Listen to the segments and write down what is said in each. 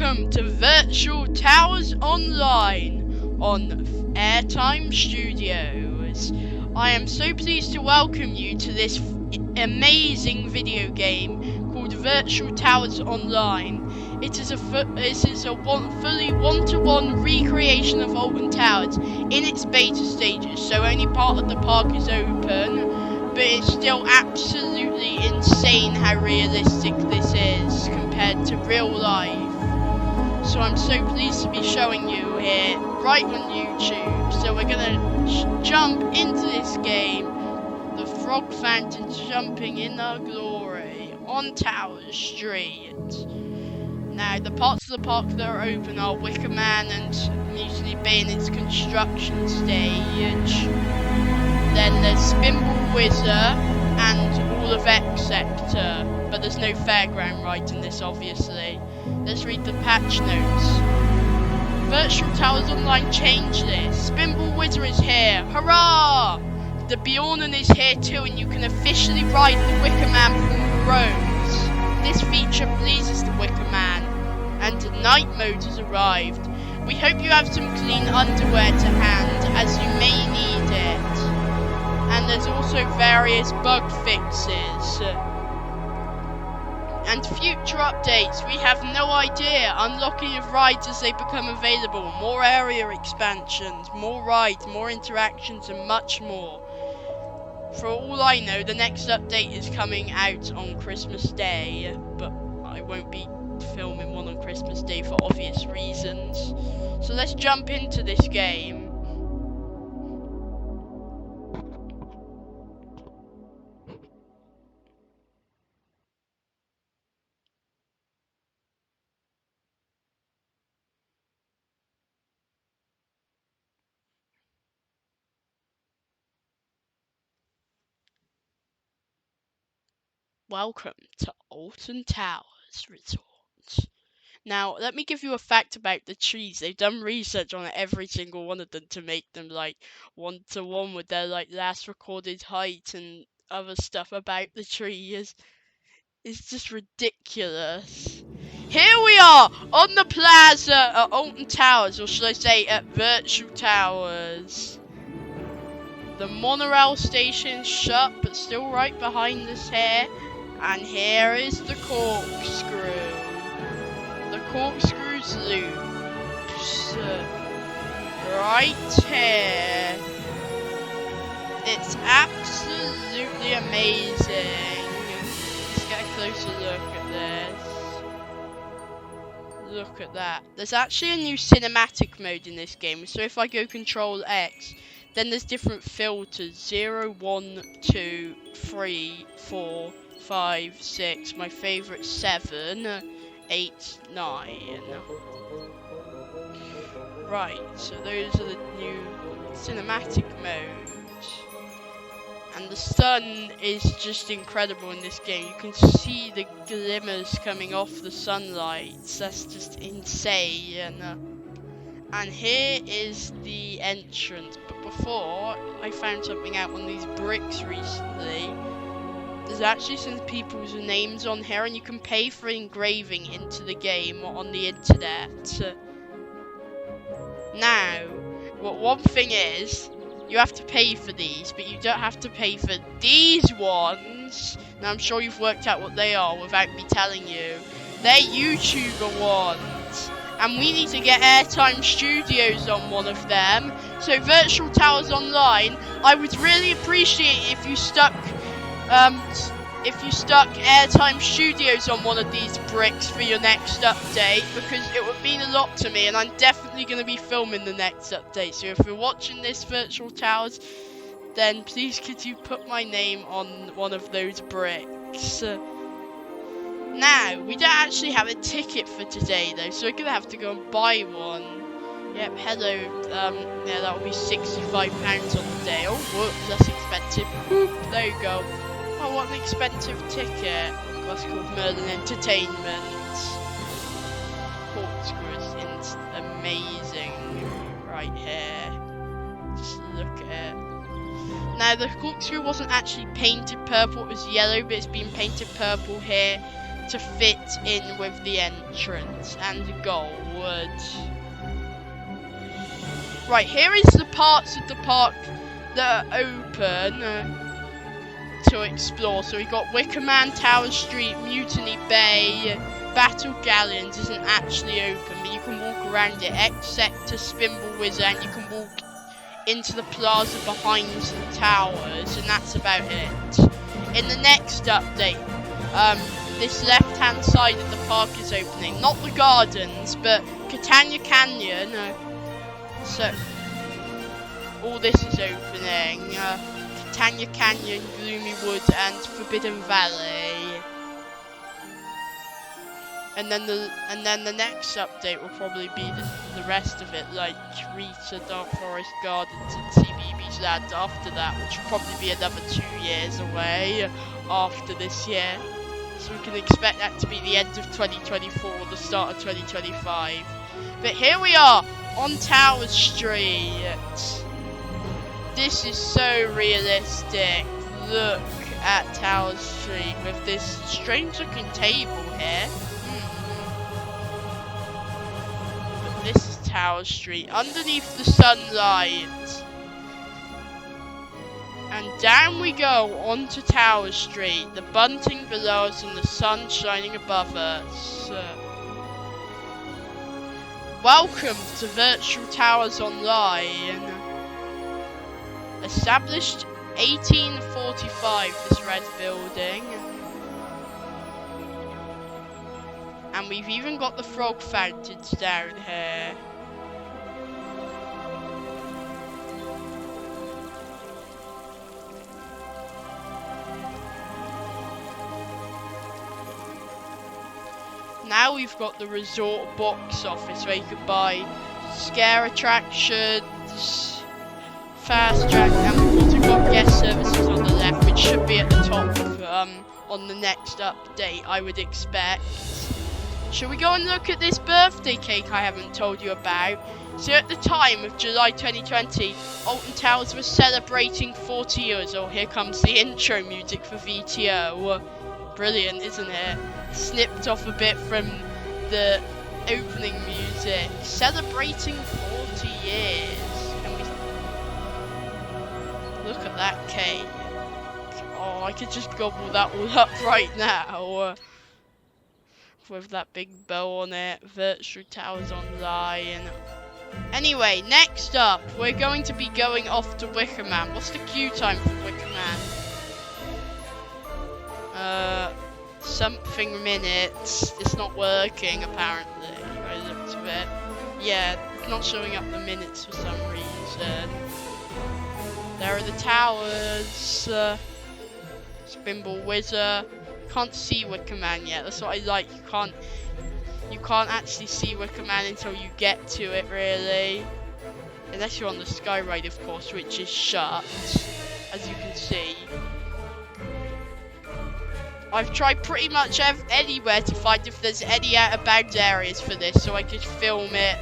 Welcome to Virtual Towers Online on Airtime Studios. I am so pleased to welcome you to this amazing video game called Virtual Towers Online. It is a fully one-to-one recreation of Alton Towers in its beta stages, so only part of the park is open, but it's still absolutely insane how realistic this is compared to real life. So I'm so pleased to be showing you here right on YouTube. So we're gonna jump into this game, the Frog Fountains jumping in our glory on Tower Street. Now the parts of the park that are open are Wicker Man and Muesli Bay in its construction stage. Then there's Spinball Wizard and all of X Sector, but there's no fairground ride in this obviously. Let's read the patch notes. Virtual Towers Online changed this. Spinball Wizard is here. Hurrah! The Bjornen is here too, and you can officially ride the Wicker Man from the roads. This feature pleases the Wicker Man, and night mode has arrived. We hope you have some clean underwear to hand, as you may need it. And there's also various bug fixes. And future updates, we have no idea. Unlocking of rides as they become available, more area expansions, more rides, more interactions, and much more. For all I know, the next update is coming out on Christmas Day, but I won't be filming one on Christmas Day for obvious reasons. So let's jump into this game. Welcome to Alton Towers Resort. Now, let me give you a fact about the trees. They've done research on every single one of them to make them like one-to-one with their like last recorded height and other stuff about the trees. It's just ridiculous. Here we are on the plaza at Alton Towers, or should I say at Virtual Towers. The monorail station's shut, but still right behind us here. And here is the corkscrew. The corkscrew's loops. Right here. It's absolutely amazing. Let's get a closer look at this. Look at that. There's actually a new cinematic mode in this game. So if I go Control X, then there's different filters. 0, 1, 2, 3, 4, 5, 6. My favourite 7, 8, 9. Right, so those are the new cinematic modes. And the sun is just incredible in this game. You can see the glimmers coming off the sunlight. That's just insane. And here is the entrance. But before, I found something out on these bricks recently. There's actually some people's names on here, and you can pay for engraving into the game on the internet. Now, one thing is, you have to pay for these, but you don't have to pay for these ones. Now, I'm sure you've worked out what they are without me telling you. They're YouTuber ones, and we need to get Airtime Studios on one of them. So, Virtual Towers Online, I would really appreciate it if you stuck Airtime Studios on one of these bricks for your next update, because it would mean a lot to me, and I'm definitely going to be filming the next update. So if you're watching this Virtual Towers, then please could you put my name on one of those bricks. Now, we don't actually have a ticket for today though, so we're going to have to go and buy one. Yep, hello, yeah, that will be £65 on the day. Oh, whoops, that's expensive. Boop, there you go. Oh, what an expensive ticket. That's called Merlin Entertainment. Corkscrew is amazing. Right here. Just look at it. Now, the corkscrew wasn't actually painted purple, it was yellow, but it's been painted purple here. to fit in with the entrance and the gold. Right, here is the parts of the park that are open to explore. So we got Wicker Man, Tower Street, Mutiny Bay, Battle Galleons isn't actually open, but you can walk around it, X Sector, Spinball Wizard, and you can walk into the plaza behind the towers, and that's about it. In the next update, this left-hand side of the park is opening, not the gardens, but Catania Canyon. So all this is opening. Catania Canyon, Gloomy Woods, and Forbidden Valley. And then the next update will probably be the rest of it, like Rita, Dark Forest Gardens, and CBeebies Land after that, which will probably be another 2 years away after this year. So we can expect that to be the end of 2024 or the start of 2025. But here we are on Tower Street. This is so realistic. Look at Tower Street with this strange looking table here. But this is Tower Street underneath the sunlight. And down we go onto Tower Street, the bunting below us and the sun shining above us. Welcome to Virtual Towers Online. Established 1845, this red building. And we've even got the frog fountains down here. Now we've got the resort box office where you can buy scare attractions, fast track, and we've also got guest services on the left, which should be at the top on the next update, I would expect. Should we go and look at this birthday cake I haven't told you about? So at the time of July 2020, Alton Towers was celebrating 40 years. Oh, here comes the intro music for VTO. Brilliant, isn't it? Snipped off a bit from the opening music. Celebrating 40 years. Can we look at that cake? Oh, I could just gobble that all up right now. With that big bow on it. Virtual Towers Online. Anyway, next up, we're going to be going off to Wicker Man. What's the queue time for Wicker Man? Something minutes. It's not working apparently. I looked at it. Yeah, not showing up the minutes for some reason. There are the towers. Spinball Wizard. Can't see Wicker Man yet. That's what I like. You can't actually see Wicker Man until you get to it, really. Unless you're on the Sky Ride, of course, which is shut, as you can see. I've tried pretty much anywhere to find if there's any out of bounds areas for this, so I could film it.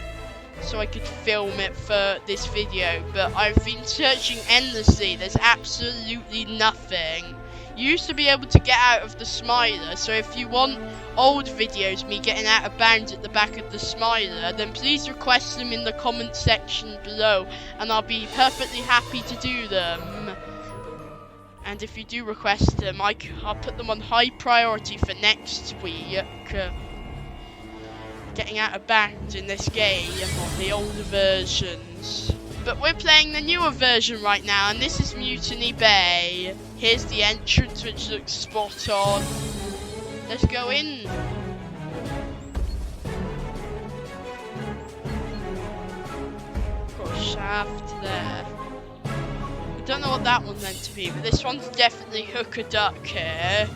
For this video, but I've been searching endlessly. There's absolutely nothing. You used to be able to get out of the Smiler, so if you want old videos me getting out of bounds at the back of the Smiler, then please request them in the comment section below, and I'll be perfectly happy to do them. And if you do request them, I'll put them on high priority for next week. Getting out of bounds in this game on the older versions. But we're playing the newer version right now, and this is Mutiny Bay. Here's the entrance, which looks spot on. Let's go in. Got a shaft there. I don't know what that one's meant to be, but this one's definitely Hook a Duck here.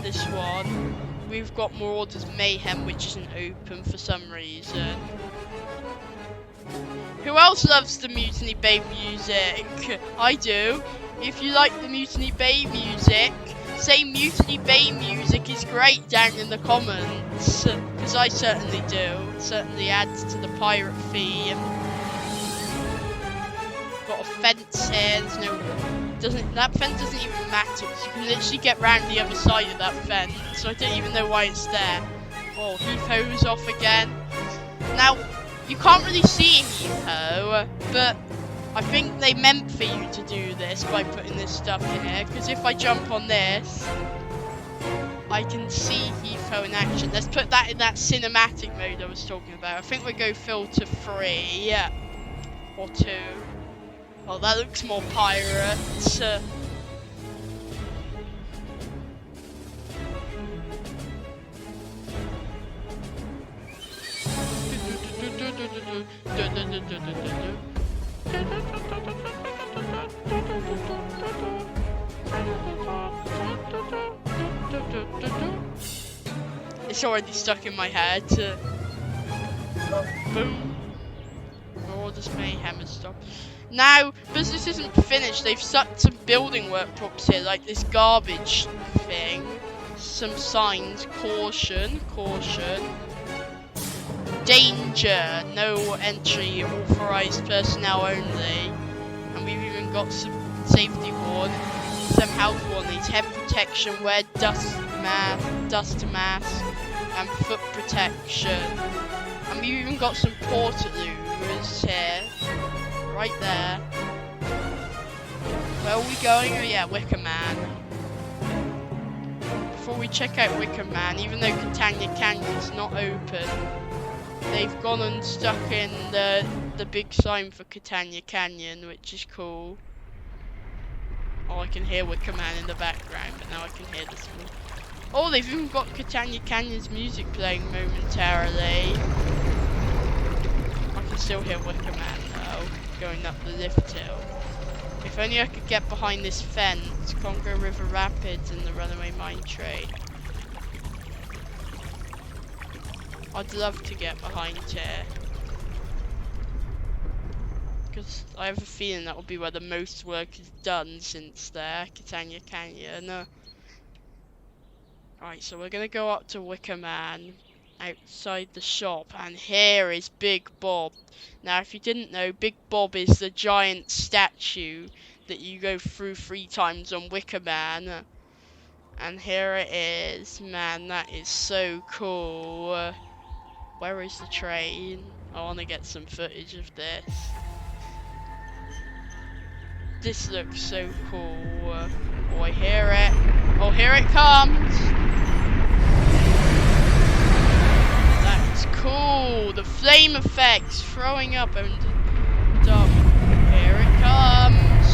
This one. We've got Marauders Mayhem, which isn't open for some reason. Who else loves the Mutiny Bay music? I do. If you like the Mutiny Bay music, say Mutiny Bay music is great down in the comments. Because I certainly do. It certainly adds to the pirate theme. Got a fence here, there's no That fence doesn't even matter, because you can literally get round the other side of that fence, so I don't even know why it's there. Oh, Heath-Ho's off again. Now, you can't really see Heath-Ho, but I think they meant for you to do this by putting this stuff in here, because if I jump on this, I can see Heath-Ho in action. Let's put that in that cinematic mode I was talking about. I think we'll go filter 3, or 2. Oh, that looks more pirate. It's already stuck in my head. Boom. Oh, this mayhem has stopped. Now, because this isn't finished, they've stuck some building work props here, like this garbage thing. Some signs, caution, caution. Danger, no entry, authorized personnel only. And we've even got some safety warn, some health warnings, head protection, wear dust mask, and foot protection. And we've even got some portaloos here, right there. Where are we going? Oh yeah, Wicker Man. Before we check out Wicker Man, even though Catania Canyon's not open, they've gone and stuck in the big sign for Catania Canyon, which is cool. Oh, I can hear Wicker Man in the background, but now I can hear this one. Oh, they've even got Catania Canyon's music playing momentarily. I can still hear Wicker Man though, going up the lift hill. If only I could get behind this fence, Congo River Rapids and the Runaway Mine Train. I'd love to get behind here. Because I have a feeling that will be where the most work is done since there, Catania Canyon. Right, so we're going to go up to Wicker Man, outside the shop, and here is Big Bob. Now, if you didn't know, Big Bob is the giant statue that you go through 3 times on Wicker Man. And here it is. Man, that is so cool. Where is the train? I want to get some footage of this. This looks so cool. Oh, I hear it. Oh, here it comes. That is cool. The flame effects throwing up and up. Here it comes.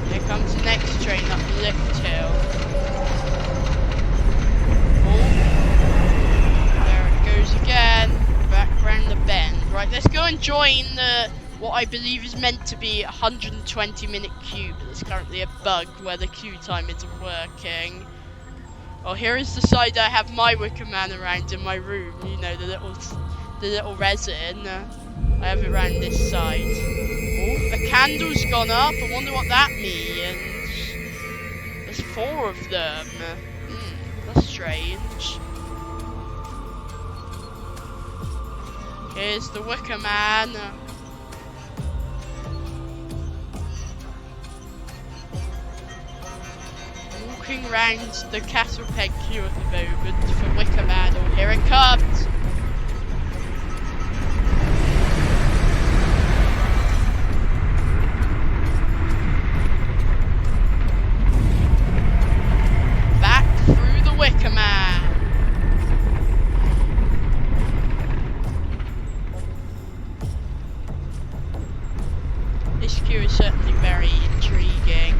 Here comes the next train up the lift hill. Again, back round the bend. Right, let's go and join what I believe is meant to be a 120-minute queue, but there's currently a bug where the queue time isn't working. Oh, here is the side I have my Wicker Man around in my room. You know, the little resin. I have it around this side. Oh, a candle's gone up. I wonder what that means. There's 4 of them. That's strange. Here's the Wicker Man. Walking round the cattle peg queue at the moment for Wicker Man. Oh, here it comes. Back through the Wicker Man. This queue is certainly very intriguing.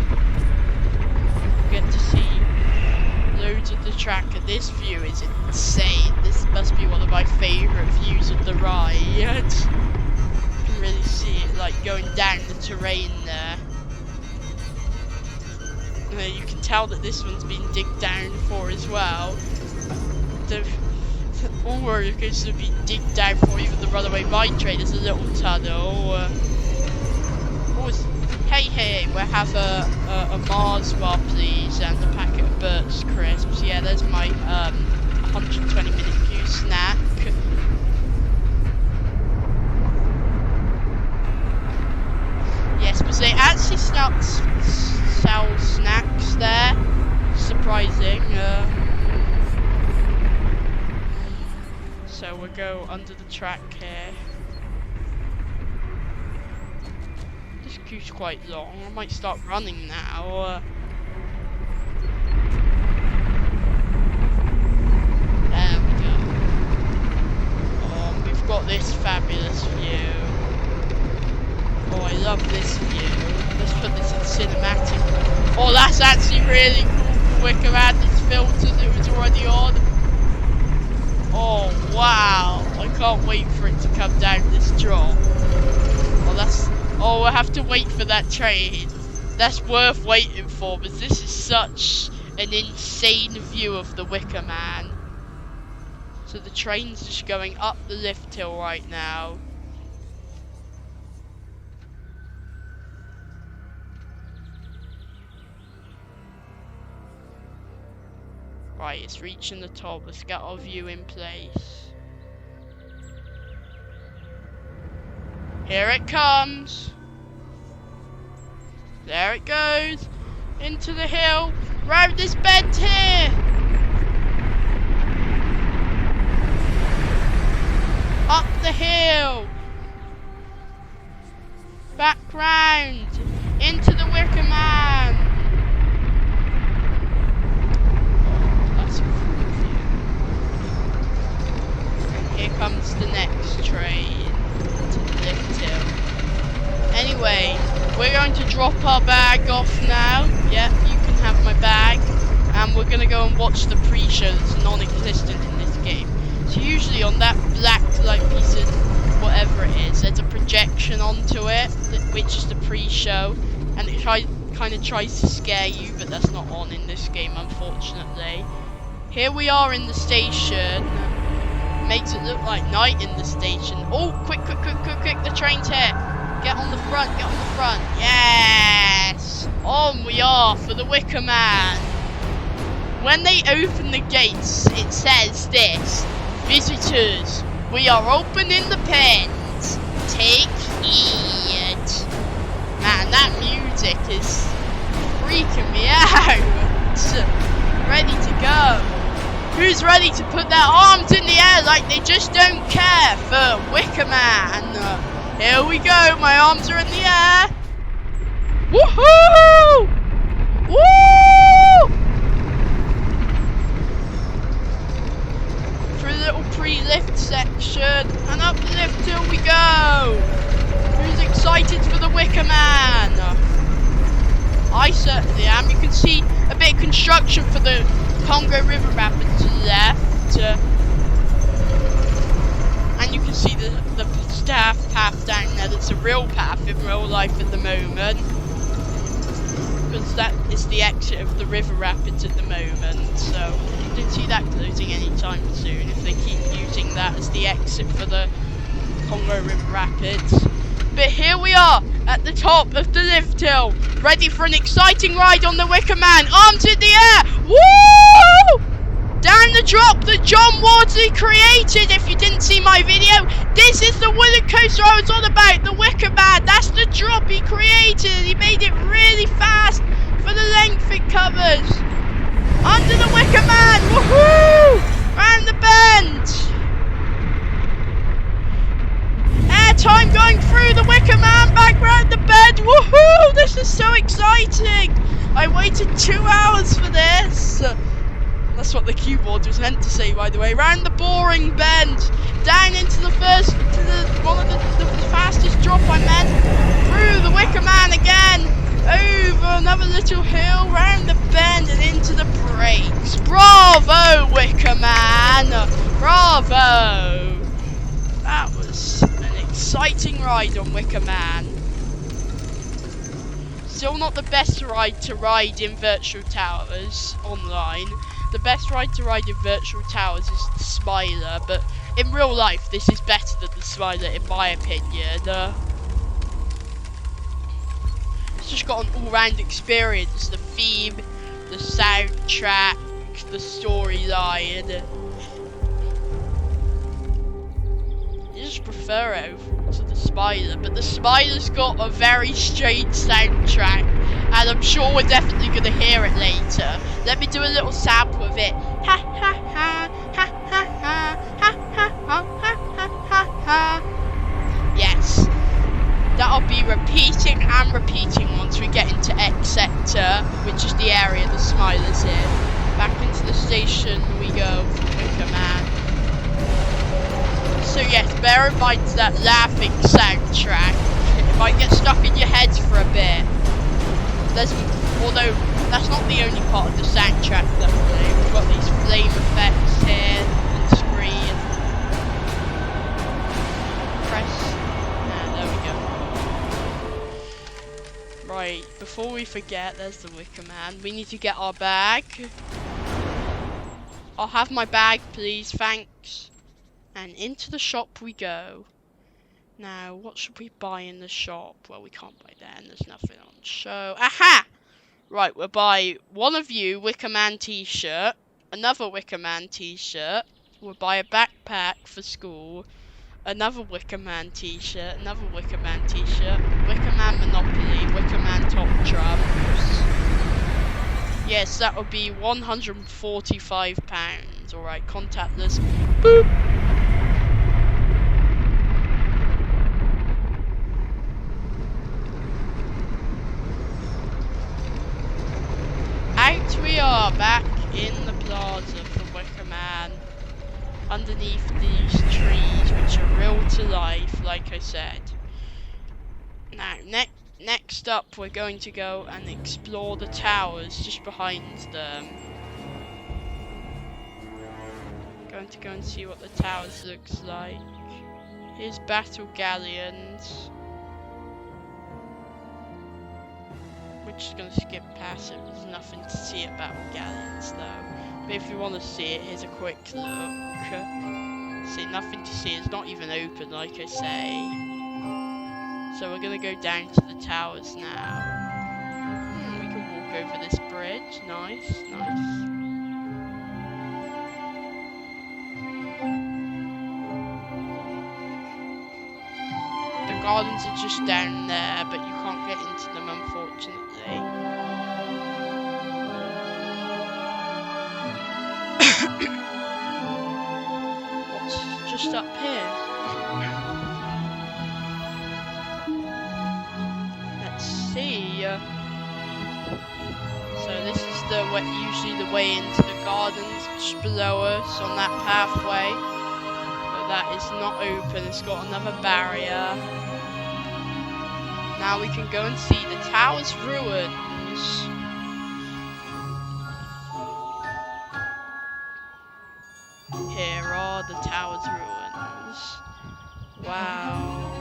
You get to see loads of the track, and this view is insane. This must be one of my favourite views of the ride. You can really see it like going down the terrain there. You can tell that this one's been digged down for as well. All roller coasters have been digged down for, even the Runaway Mine Train. There's a little tunnel. Hey, we'll have a Mars bar, please, and a packet of Burt's Crisps. Yeah, there's my 120-minute queue snack. go under the track here. This queue's quite long. I might start running now. There we go. We've got this fabulous view. Oh, I love this view. Let's put this in cinematic. Oh, that's actually really cool. The Wicker Man, this filter that was already on. Oh, wow. I can't wait for it to come down this drop. Oh, I have to wait for that train. That's worth waiting for, because this is such an insane view of the Wicker Man. So the train's just going up the lift hill right now. Right, it's reaching the top. Let's get our view in place. Here it comes. There it goes. Into the hill. Round this bend here. Up the hill. Back round. Into the Wicker Man. Here comes the next train to the lift hill. Anyway, we're going to drop our bag off now. Yep, you can have my bag. And we're going to go and watch the pre-show that's non-existent in this game. So usually on that black like piece of whatever it is, there's a projection onto it, which is the pre-show. And it kind of tries to scare you, but that's not on in this game, unfortunately. Here we are in the station. Makes it look like night in the station. Oh, quick, the train's here. Get on the front, Yes! On we are for the Wicker Man. When they open the gates, it says this: visitors, we are opening the pens. Take heed. Man, that music is freaking me out. Ready to go. Who's ready to put their arms in the air like they just don't care for Wicker Man? Here we go, my arms are in the air. Woohoo! Woo! Through the little pre-lift section, and up the lift till we go. Who's excited for the Wicker Man? I certainly am. You can see a bit of construction for the Congo River Rapids to the left, and you can see the staff path down there. That's a real path in real life at the moment, because that is the exit of the river rapids at the moment, so you don't see that closing anytime soon if they keep using that as the exit for the Congo River Rapids. But here we are at the top of the lift hill, ready for an exciting ride on the Wicker Man. Arms in the air! Woo! Down the drop that John Wardsley created. If you didn't see my video, this is the wooden coaster I was on about, the Wicker Man. That's the drop he created. He made it really fast for the length it covers. Under the Wicker Man, woohoo! Round the bend. Airtime going through the Wicker Man, back round the bend. Woohoo! This is so exciting. I waited 2 hours for this. That's what the keyboard was meant to say, by the way. Round the boring bend, down into the one of the fastest drop I meant. Through the Wicker Man again, over another little hill, round the bend and into the brakes. Bravo, Wicker Man! Bravo! That was an exciting ride on Wicker Man. Still not the best ride to ride in Virtual Towers online. The best ride to ride in Virtual Towers is the Smiler, but in real life this is better than the Smiler in my opinion. It's just got an all-round experience. The theme, the soundtrack, the storyline. I just prefer it overall to the Smiler, but the Smiler's got a very strange soundtrack, and I'm sure we're definitely going to hear it later. Let me do a little sample of it. Ha ha ha, ha ha ha, ha ha ha, ha go for Wicker Man. So yes, bear in mind that laughing soundtrack. It might get stuck in your heads for a bit. Although that's not the only part of the soundtrack that we've got these flame effects here on screen. Press. There we go. Right, before we forget, there's the Wicker Man. We need to get our bag. I'll have my bag, please, thanks. And into the shop we go. Now, what should we buy in the shop? Well, we can't buy that, and there's nothing on show. Aha! Right, we'll buy one of you Wicker Man t-shirt, another Wicker Man t-shirt. We'll buy a backpack for school, another Wicker Man t-shirt, another Wicker Man t-shirt, Wicker Man Monopoly, Wicker Man top trumps. Yes, that would be £145. Alright, contactless. Boop! Out we are, back in the plaza for Wicker Man. Underneath these trees, which are real to life, like I said. Now, next up, we're going to go and explore the towers just behind them. Going to go and see what the towers looks like. Here's Battle Galleons. We're just going to skip past it. There's nothing to see about Galleons though. But if you want to see it, here's a quick look. See, nothing to see. It's not even open, like I say. So we're going to go down to the towers now. We can walk over this bridge. Nice, nice. The gardens are just down there, but you can't get into them, unfortunately. What's just up here? Let's see. So this is usually the way into the gardens, just below us on that pathway. But that is not open. It's got another barrier. Now we can go and see the tower's ruins. Here are the tower's ruins. Wow.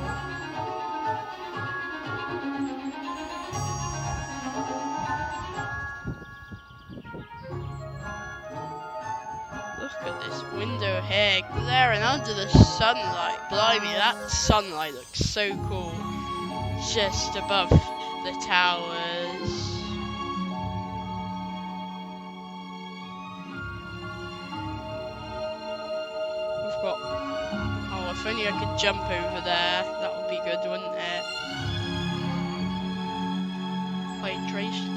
Look at this window here, glaring under the sunlight. Blimey, that sunlight looks so cool. Just above the towers. We've got... Oh, if only I could jump over there. That would be good, wouldn't it? Hydration.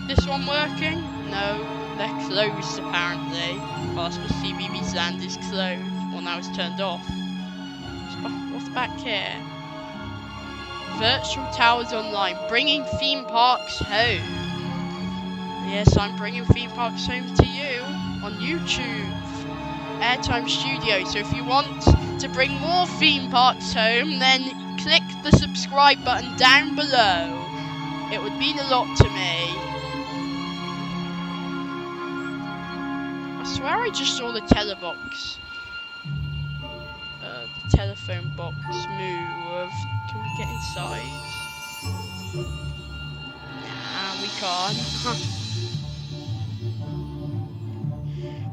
This one working? No, they're closed apparently. Well, I suppose CBeebies Land is closed. Well, now it's turned off. What's back here? Virtual Towers Online, bringing theme parks home. Yes, I'm bringing theme parks home to you on YouTube, Airtime Studio. So if you want to bring more theme parks home, then click the subscribe button down below. It would mean a lot to me. I swear I just saw the telebox. The telephone box move. Can we get inside? Nah, we can't.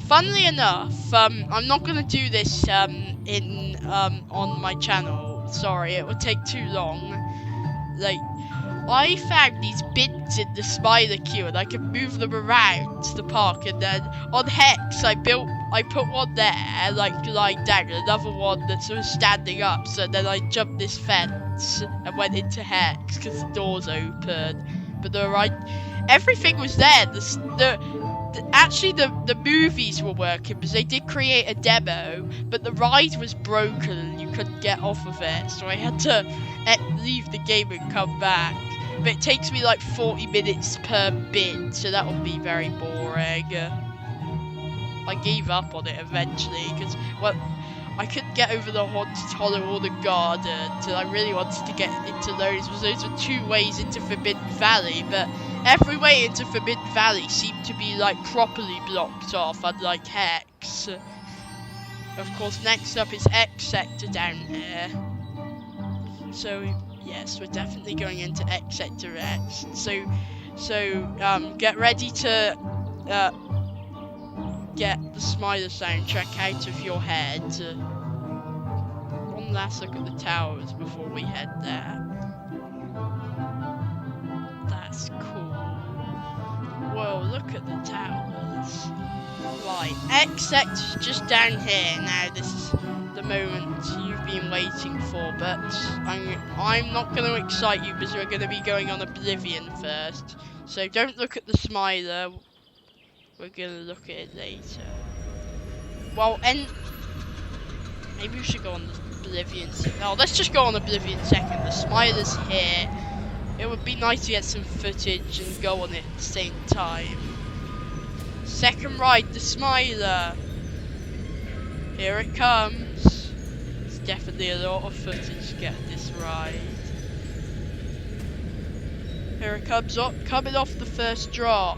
Funnily enough, I'm not gonna do this on my channel. Sorry, it would take too long. Like, I found these bins in the spider queue and I could move them around the park, and then on Hex I put one there, like lying down, and another one that's sort of standing up, so then I jumped this fence and went into Hex because the door's open. But everything was there. Actually the movies were working because they did create a demo, but the ride was broken and you couldn't get off of it, so I had to leave the game and come back. But it takes me like 40 minutes per bit, so that would be very boring. I gave up on it eventually because, well, I couldn't get over the Haunted Hollow or the Garden, and I really wanted to get into those, because those were 2 ways into Forbidden Valley, but every way into Forbidden Valley seemed to be, like, properly blocked off, unlike Hex. Of course, next up is X Sector down here. So, yes, we're definitely going into X Sector X. So, get ready to, get the Smiler soundtrack out of your head. One last look at the towers before we head there. That's cool. Whoa, look at the towers. Right, X Sector's just down here. Now, this is the moment you've been waiting for, but I'm not going to excite you because we're going to be going on Oblivion first. So don't look at the Smiler. We're going to look at it later. Well, maybe we should go on Oblivion. Oh, let's just go on Oblivion second. The Smiler's here. It would be nice to get some footage and go on it at the same time. Second ride, the Smiler. Here it comes. It's definitely a lot of footage to get this ride. Here it comes up, coming off the first drop.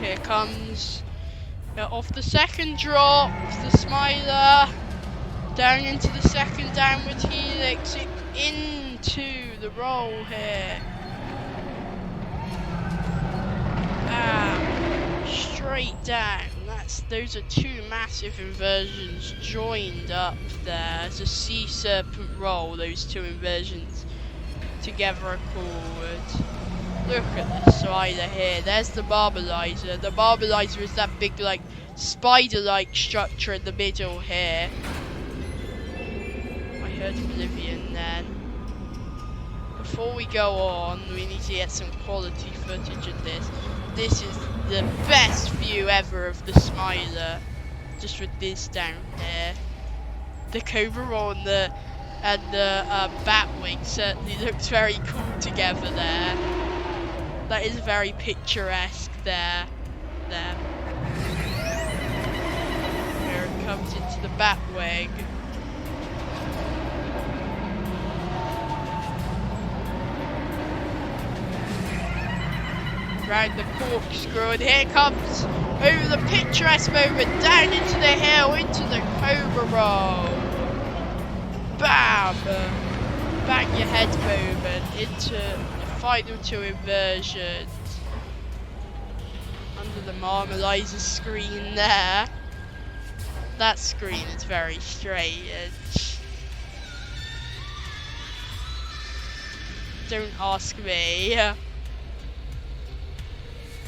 Here comes off the second drop, the Smiler, down into the second downward helix, into the roll here. Straight down. Those are 2 massive inversions joined up there. It's a sea serpent roll, those 2 inversions together are called. Look at the Smiler here. There's the Barbalizer. The Barbalizer is that big, like, spider-like structure in the middle here. I heard Oblivion then. Before we go on, we need to get some quality footage of this. This is the best view ever of the Smiler. Just with this down here. The Cobra and the Batwing certainly looks very cool together there. That is very picturesque there. Here it comes into the Batwing. Round the corkscrew, and here comes over the picturesque moment, down into the hill, into the Cobra roll. Bam! Bang your head moment into the final 2 inversions. Under the Marmalizer screen there. That screen is very strange. Don't ask me.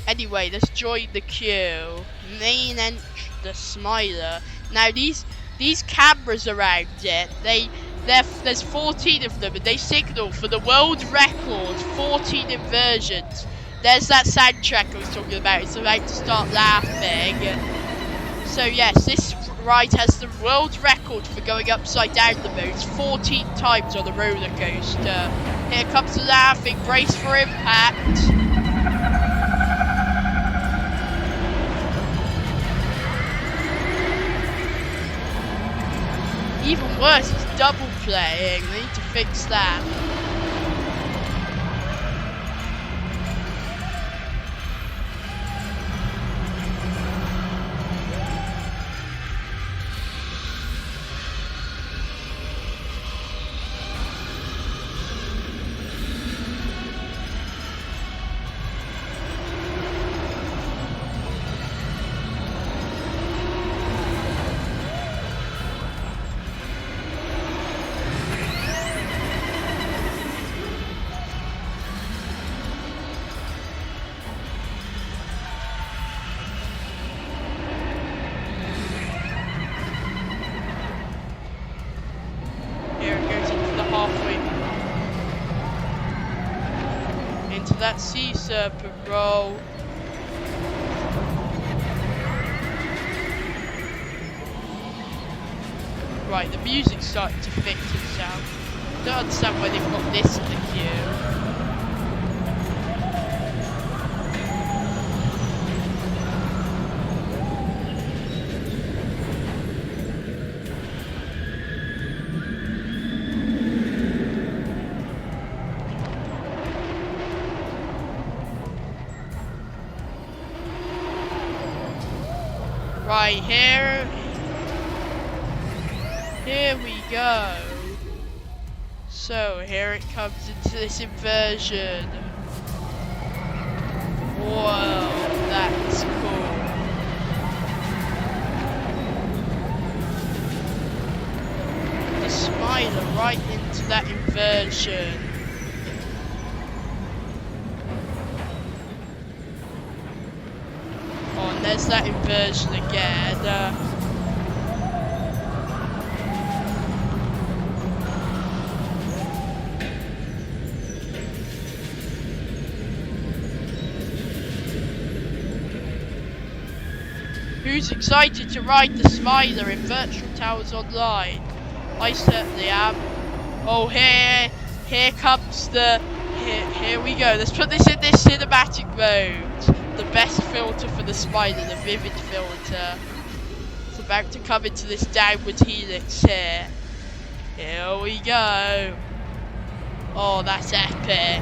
Anyway, let's join the queue. Main entry, the Smiler. Now these cameras around it, there's 14 of them, and they signal for the world record 14 inversions. There's that soundtrack I was talking about. It's about to start laughing. So yes, this ride has the world record for going upside down the most 14 times on the roller coaster. Here comes the laughing. Brace for impact. Even worse, it's double playing. They need to fix that. That sea serpent roll. Right, the music's starting to fix itself. Don't understand why they've got this in the queue. Right, here we go. So, here it comes into this inversion. Whoa, that's cool. The spider right into that inversion. Oh, and there's that inversion again. Who's excited to ride the spider in Virtual Towers Online? I certainly am. Oh, here comes here we go. Let's put this in this cinematic mode. The best filter for the spider, the vivid filter. It's about to come into this downward helix here. Here we go. Oh, that's epic.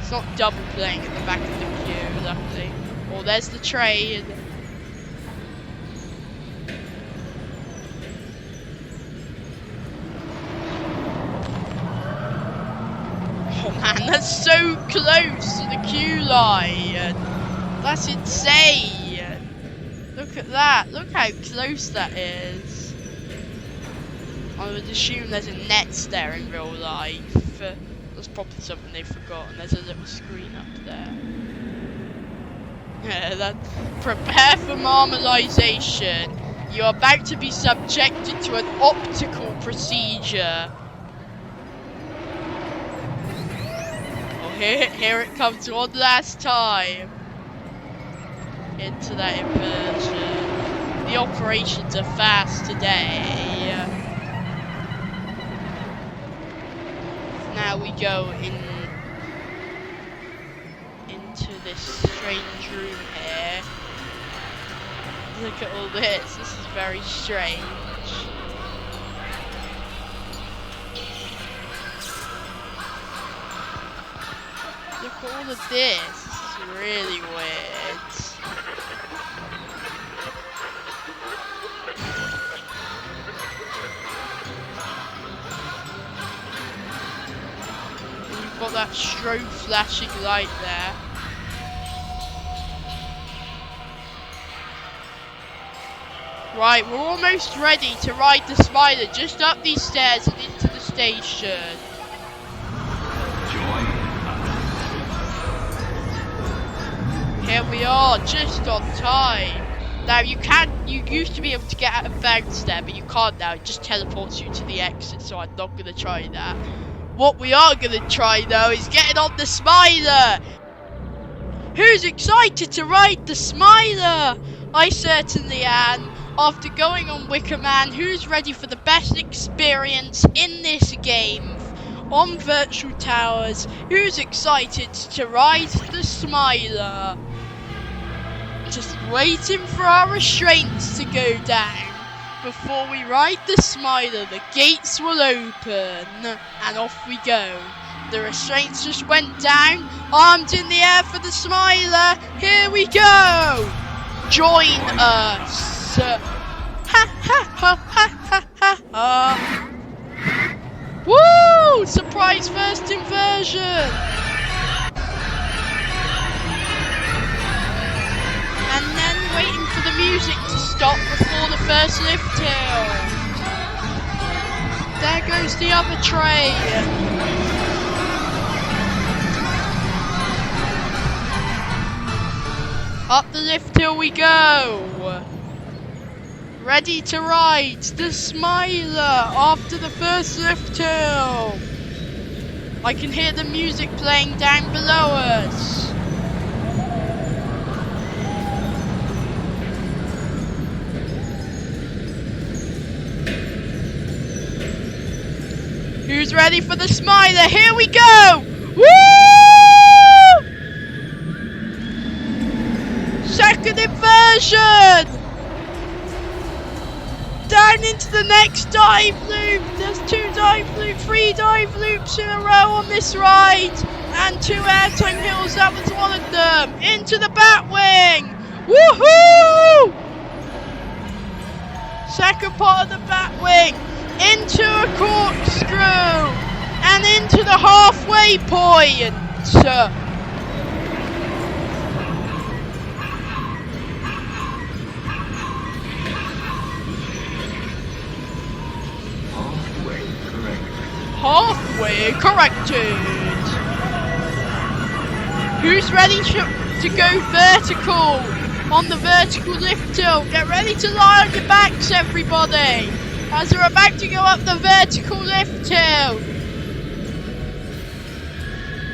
It's not double playing at the back of the queue, luckily. Oh, there's the train. Oh man, that's so close to the queue line. That's insane. Look at that. Look how close that is. I would assume there's a net there in real life. That's probably something they've forgotten. There's a little screen up there. Yeah, that. Prepare for marmalization. You're about to be subjected to an optical procedure. Oh, here it comes one last time. Into that inversion. The operations are fast today. Now we go into this strange room here. Look at all this. This is very strange. Look at all of this. This is really weird. Got that strobe flashing light there. Right, we're almost ready to ride the spider just up these stairs and into the station. Here we are, just on time. Now you used to be able to get out of bounds there, but you can't now. It just teleports you to the exit, so I'm not gonna try that. What we are going to try, though, is getting on the spider! Who's excited to ride the spider? I certainly am. After going on Wicker Man, who's ready for the best experience in this game on Virtual Towers? Who's excited to ride the spider? Just waiting for our restraints to go down. Before we ride the spider, the gates will open, and off we go. The restraints just went down, arms in the air for the spider. Here we go! Join us! Ha ha ha ha ha ha! Woo! Surprise first inversion! And then waiting for the music to stop before the first lift hill. There goes the other train. Up the lift hill we go. Ready to ride the Smiler after the first lift hill. I can hear the music playing down below us. Who's ready for the Smiler? Here we go! Woo! Second inversion! Down into the next dive loop. There's 3 dive loops in a row on this ride. And 2 airtime hills, that was one of them. Into the Batwing! Woohoo! Second part of the Batwing. Into a corkscrew. And into the halfway point. Halfway corrected. Who's ready to go vertical on the vertical lift hill? Get ready to lie on your backs, everybody, as we're about to go up the vertical lift hill.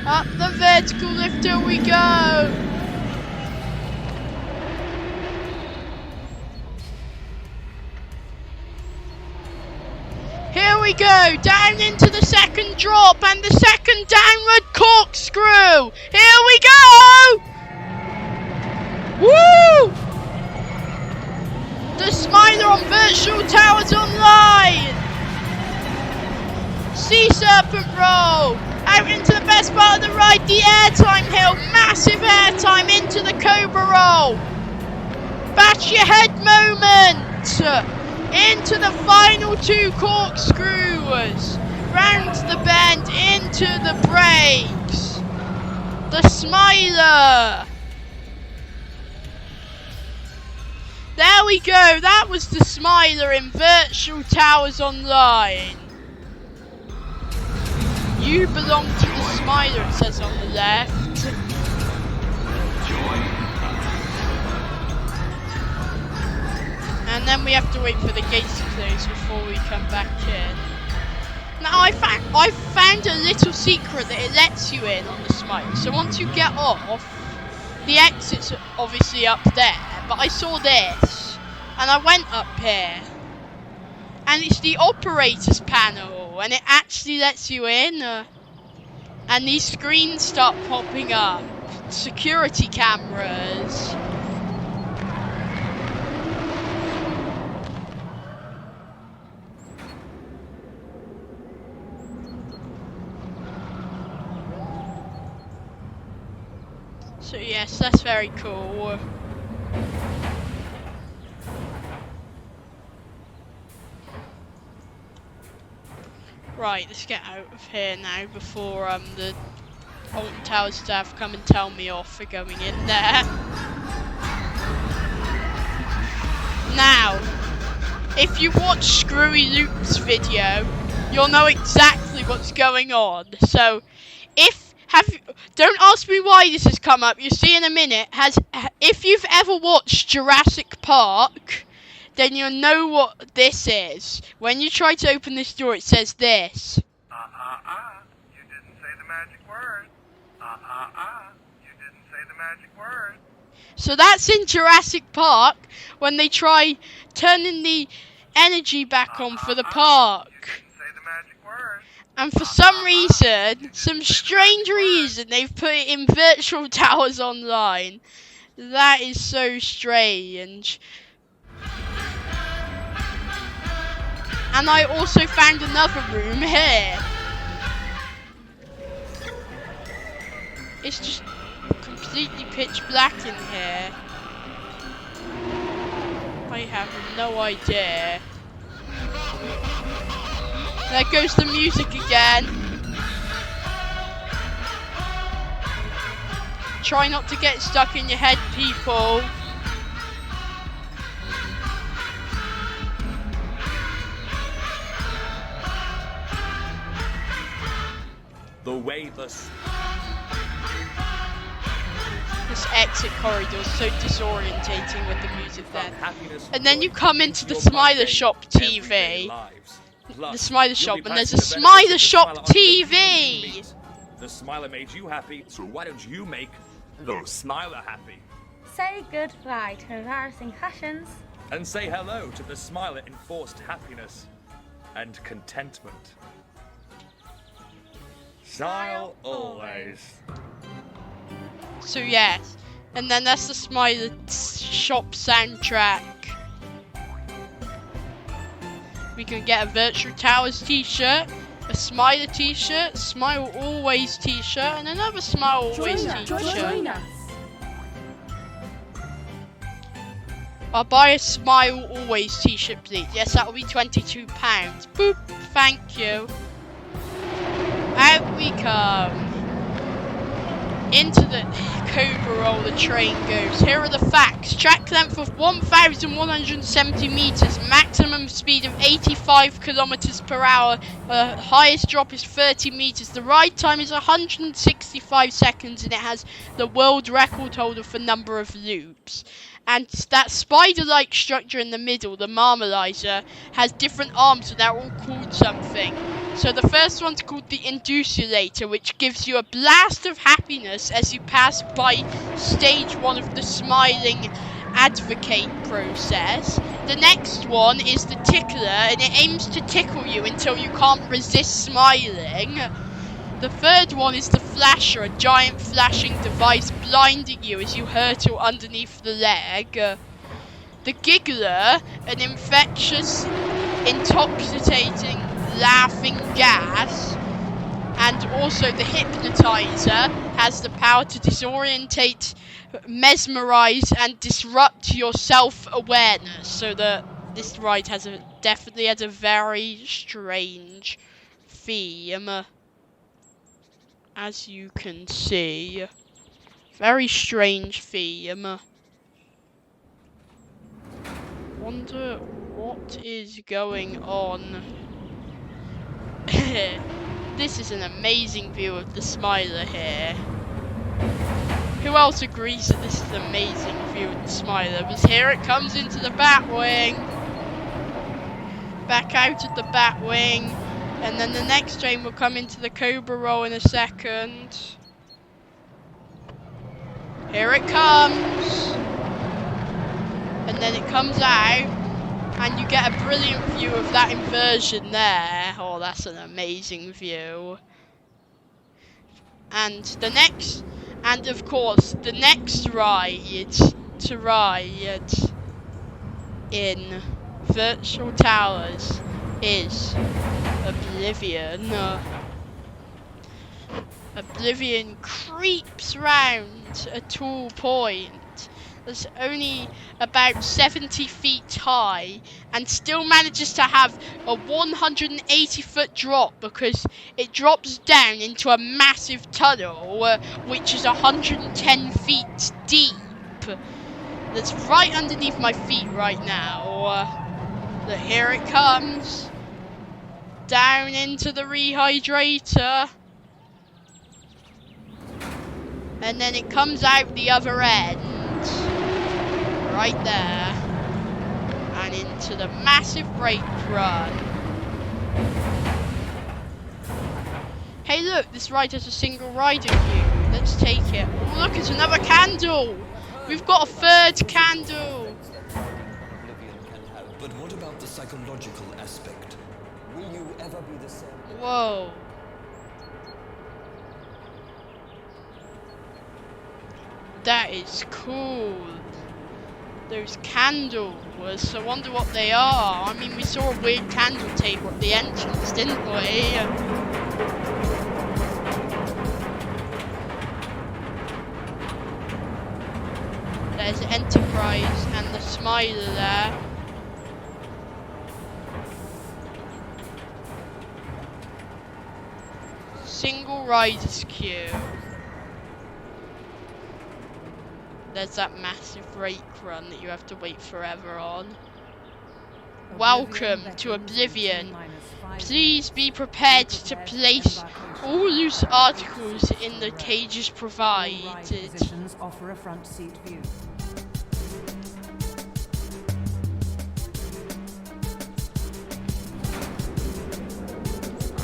Up the vertical lift hill we go. Here we go, down into the second drop and the second downward corkscrew. Here we go! Woo! The Smiler on Virtual Towers Online. Sea Serpent roll. Out into the best part of the ride, the airtime hill. Massive airtime into the Cobra roll. Bash your head moment. Into the final 2 corkscrews, round the bend, into the brakes. The Smiler. There we go, that was the Smiler in Virtual Towers Online. You belong to the Smiler, it says on the left. And then we have to wait for the gates to close before we come back in. Now I found a little secret that it lets you in on the Smiler. So once you get off, the exit's obviously up there. But I saw this, and I went up here, and it's the operator's panel, and it actually lets you in. And these screens start popping up. Security cameras. So yes, that's very cool. Right, let's get out of here now before the Alton Towers staff come and tell me off for going in there. Now, if you watch Screwy Loop's video, you'll know exactly what's going on. So, don't ask me why this has come up. You'll see in a minute. If you've ever watched Jurassic Park, then you'll know what this is. When you try to open this door, it says this. You didn't say the magic word. You didn't say the magic word. So that's in Jurassic Park when they try turning the energy back on for the park. You didn't say the magic word. And for some reason, some strange reason, they've put it in Virtual Towers Online. That is so strange. And I also found another room here. It's just completely pitch black in here. I have no idea. There goes the music again. Try not to get stuck in your head, people. The way this exit corridor is so disorientating with the music there. And then you come into the Smiler Shop TV. The Smiler Shop, and there's a Smiler Shop TV! The Smiler made you happy, so why don't you make the Smiler happy? Say goodbye to embarrassing fashions. And say hello to the Smiler enforced happiness and contentment. Smile always. So yes, and then that's the Smile shop soundtrack. We can get a Virtual Towers t-shirt, a Smiler t-shirt, Smile Always t-shirt, and another Smile Always t-shirt. Join us. I'll buy a Smile Always t-shirt, please. Yes, that will be £22. Boop, thank you. Out we come. Into the Cobra Roll the train goes. Here are the facts. Track length of 1,170 meters. Maximum speed of 85 kilometers per hour. Highest drop is 30 meters. The ride time is 165 seconds, and it has the world record holder for number of loops. And that spider-like structure in the middle, the Marmalizer, has different arms, and they're all called something. So the first one's called the Induculator, which gives you a blast of happiness as you pass by stage 1 of the Smiling Advocate process. The next one is the Tickler, and it aims to tickle you until you can't resist smiling. The third one is the Flasher, a giant flashing device blinding you as you hurtle underneath the leg. The Giggler, an infectious, intoxicating, laughing gas. And also the Hypnotizer has the power to disorientate, mesmerize, and disrupt your self-awareness. So this ride definitely has a very strange theme. As you can see, very strange theme. Wonder what is going on. This is an amazing view of the Smiler here. Who else agrees that this is an amazing view of the Smiler? Because here it comes into the Batwing. Back out of the Batwing. And then the next train will come into the Cobra Roll in a second. Here it comes. And then it comes out. And you get a brilliant view of that inversion there. Oh, that's an amazing view. And of course, the next ride to ride in Virtual Towers is Oblivion. Oblivion creeps round a tall point that's only about 70 feet high and still manages to have a 180-foot drop because it drops down into a massive tunnel which is 110 feet deep. That's right underneath my feet right now. But here it comes. Down into the rehydrator. And then it comes out the other end. Right there. And into the massive brake run. Hey look, this ride has a single rider view. Let's take it. Oh look, it's another candle! We've got a third candle! But what about the psychological aspect? Will you ever be the same? Whoa. That is cool. Those candles. I wonder what they are. I mean, we saw a weird candle table at the entrance, didn't we? There's Enterprise and the Smiler there. Single riders queue. There's that massive brake run that you have to wait forever on. Welcome to Oblivion. Please be prepared to place all loose articles in the cages provided. Positions offer a front seat view.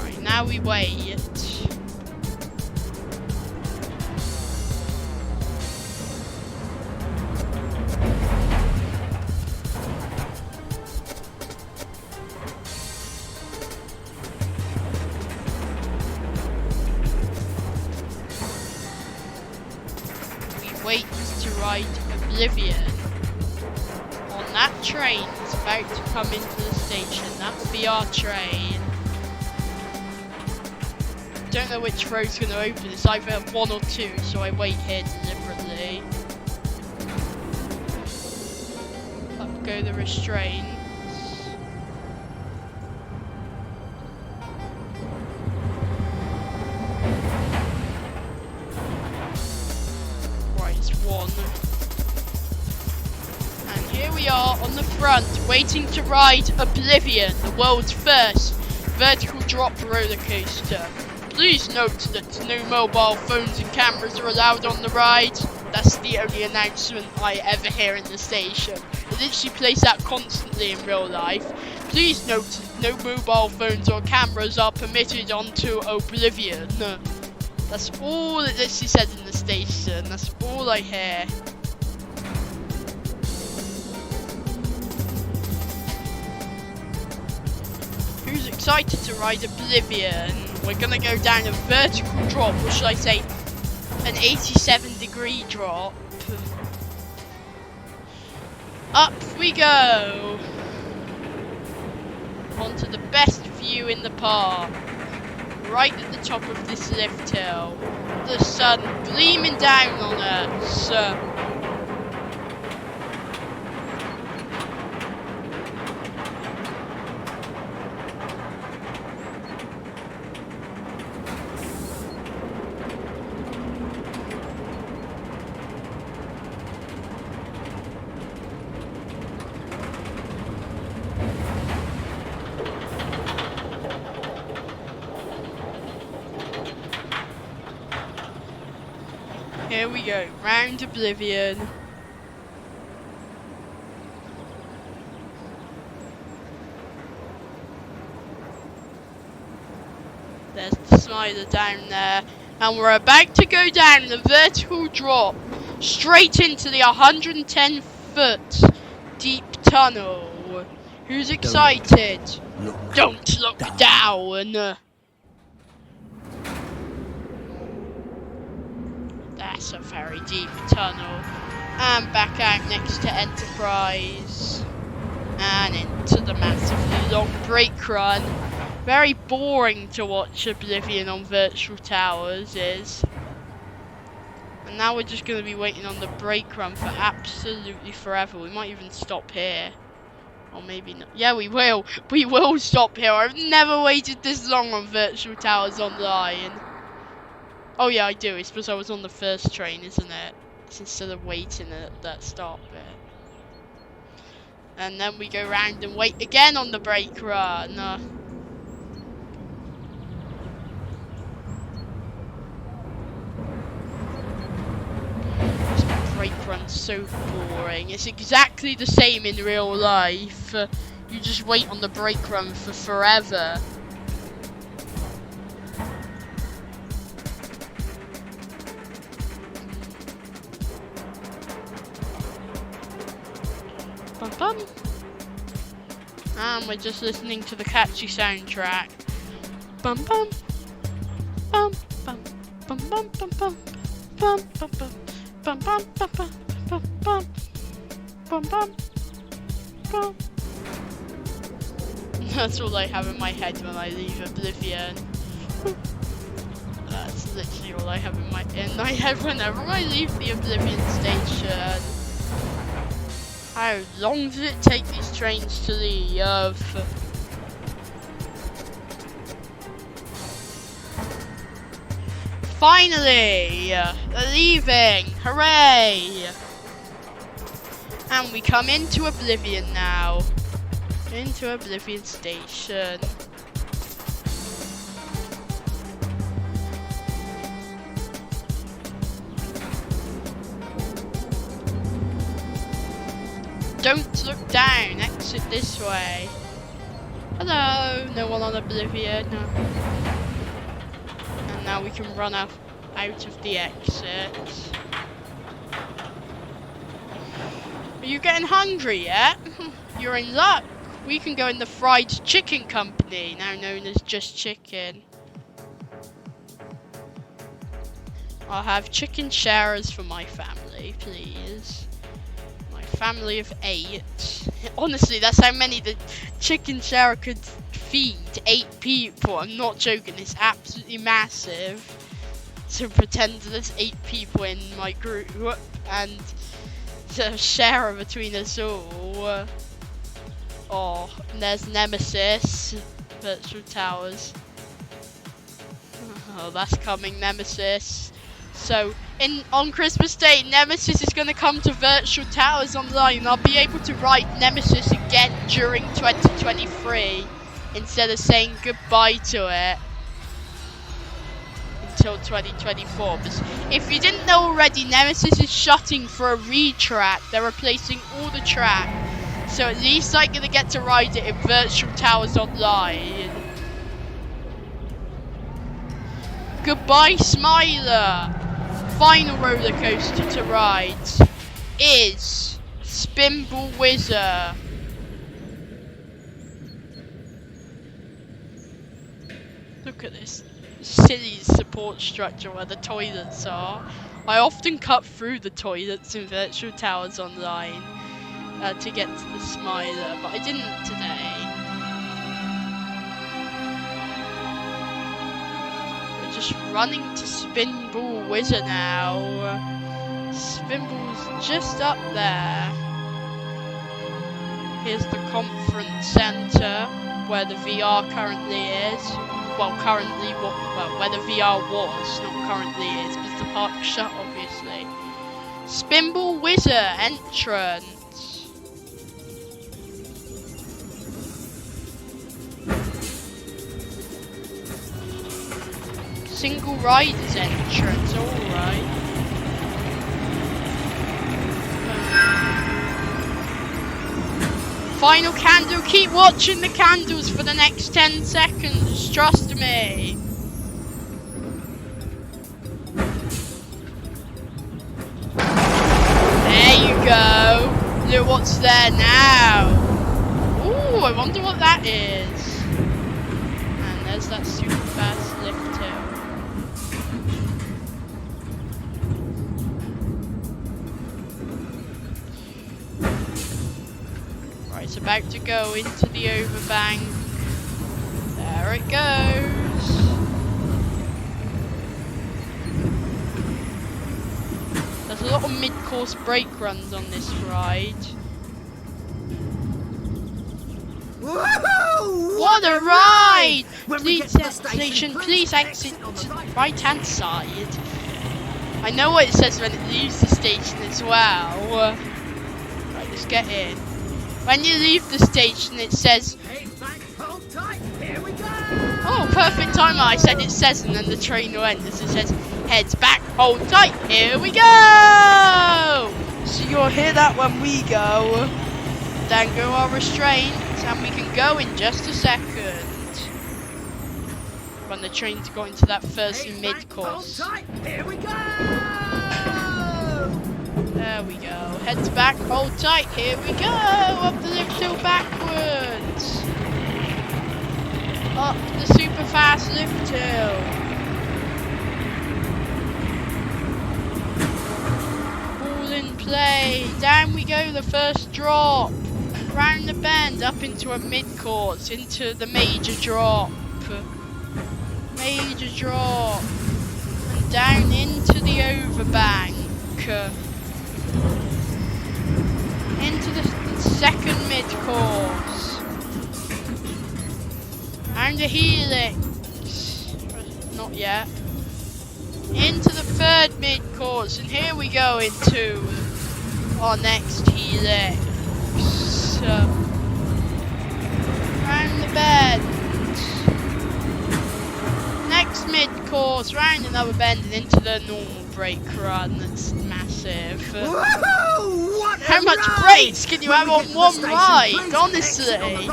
Right, now we wait. Oblivion on that train that's about to come into the station. That will be our train. Don't know which road's going to open. It's either 1 or 2, so I wait here deliberately. Up go the restraints. Right, it's 1. And here we are on the front, waiting to ride Oblivion, the world's first vertical drop roller coaster. Please note that no mobile phones and cameras are allowed on the ride. That's the only announcement I ever hear in the station. They literally place that constantly in real life. Please note that no mobile phones or cameras are permitted onto Oblivion. That's all it literally said in the station. That's all I hear. Who's excited to ride Oblivion? We're gonna go down a vertical drop, or should I say an 87-degree drop. Up we go! Onto the best view in the park. Right at the top of this lift hill. The sun gleaming down on us. Here we go, round Oblivion. There's the slider down there. And we're about to go down the vertical drop straight into the 110-foot deep tunnel. Who's excited? Don't look down. That's a very deep tunnel. And back out next to Enterprise. And into the massively long brake run. Very boring to watch Oblivion on Virtual Towers is. And now we're just going to be waiting on the brake run for absolutely forever. We might even stop here. Or maybe not. Yeah, we will. We will stop here. I've never waited this long on Virtual Towers Online. Oh yeah, I do. It's because I was on the first train, isn't it? It's instead of waiting at that stop bit. And then we go round and wait again on the brake run. This brake run's so boring. It's exactly the same in real life. You just wait on the brake run for forever. Bum bum. And we're just listening to the catchy soundtrack. Bum bum. Bum bum. Bum bum bum bum. Bum bum bum. Bum bum bum bum. Bum bum. Bum bum. Bum. That's all I have in my head when I leave Oblivion. That's literally all I have in my head whenever I leave the Oblivion station. How long does it take these trains to leave? Finally! They're leaving! Hooray! And we come into Oblivion now. Into Oblivion Station. Don't look down, exit this way. Hello, no one on Oblivion. And now we can run out of the exit. Are you getting hungry yet? You're in luck. We can go in the Fried Chicken Company, now known as Just Chicken. I'll have chicken showers for my family, please. family of 8. Honestly, that's how many the chicken shower could feed. 8 people. I'm not joking. It's absolutely massive. To pretend there's 8 people in my group and to share between us all. Oh, and there's Nemesis. Virtual Towers. Oh, that's coming, Nemesis. So, on Christmas Day, Nemesis is going to come to Virtual Towers Online. I'll be able to ride Nemesis again during 2023 instead of saying goodbye to it until 2024. But if you didn't know already, Nemesis is shutting for a retrack. They're replacing all the track. So at least I'm going to get to ride it in Virtual Towers Online. Goodbye, Smiler. Final roller coaster to ride is Spinball Whizzer. Look at this silly support structure where the toilets are. I often cut through the toilets in Virtual Towers Online to get to the Smiler, but I didn't today. Just running to Spinball Whizzer now. Spinball's just up there. Here's the conference center where the VR currently is. Well, currently, where the VR was, not currently is, because the park's shut, obviously. Spinball Whizzer entrance. Single riders entrance, alright. Final candle, keep watching the candles for the next 10 seconds, trust me. There you go. Look what's there now. Ooh, I wonder what that is. And there's that super fast lift hill. It's about to go into the overbank. There it goes. There's a lot of mid-course brake runs on this ride. What a ride! Please station, please exit to the right-hand side. I know what it says when it leaves the station as well. Right, let's get in. When you leave the station, it says, oh, perfect time. I said it says, and then the train went. As it says, heads back, hold tight, here we go. So you'll hear that when we go. Then go our restraints, and we can go in just a second. When the train's got into that first mid-course. Here we go! There we go. Heads back, hold tight. Here we go. Up the lift hill backwards. Up the super fast lift hill. Ball in play. Down we go. The first drop. Round the bend, up into a mid-course, into the major drop. Major drop. And down into the overbank. Into the second mid-course. And a helix. Not yet. Into the third mid-course. And here we go into our next helix. Round the bend. Next mid-course. Round another bend and into the normal brake run. That's massive. How much brakes can you have on one ride? Honestly,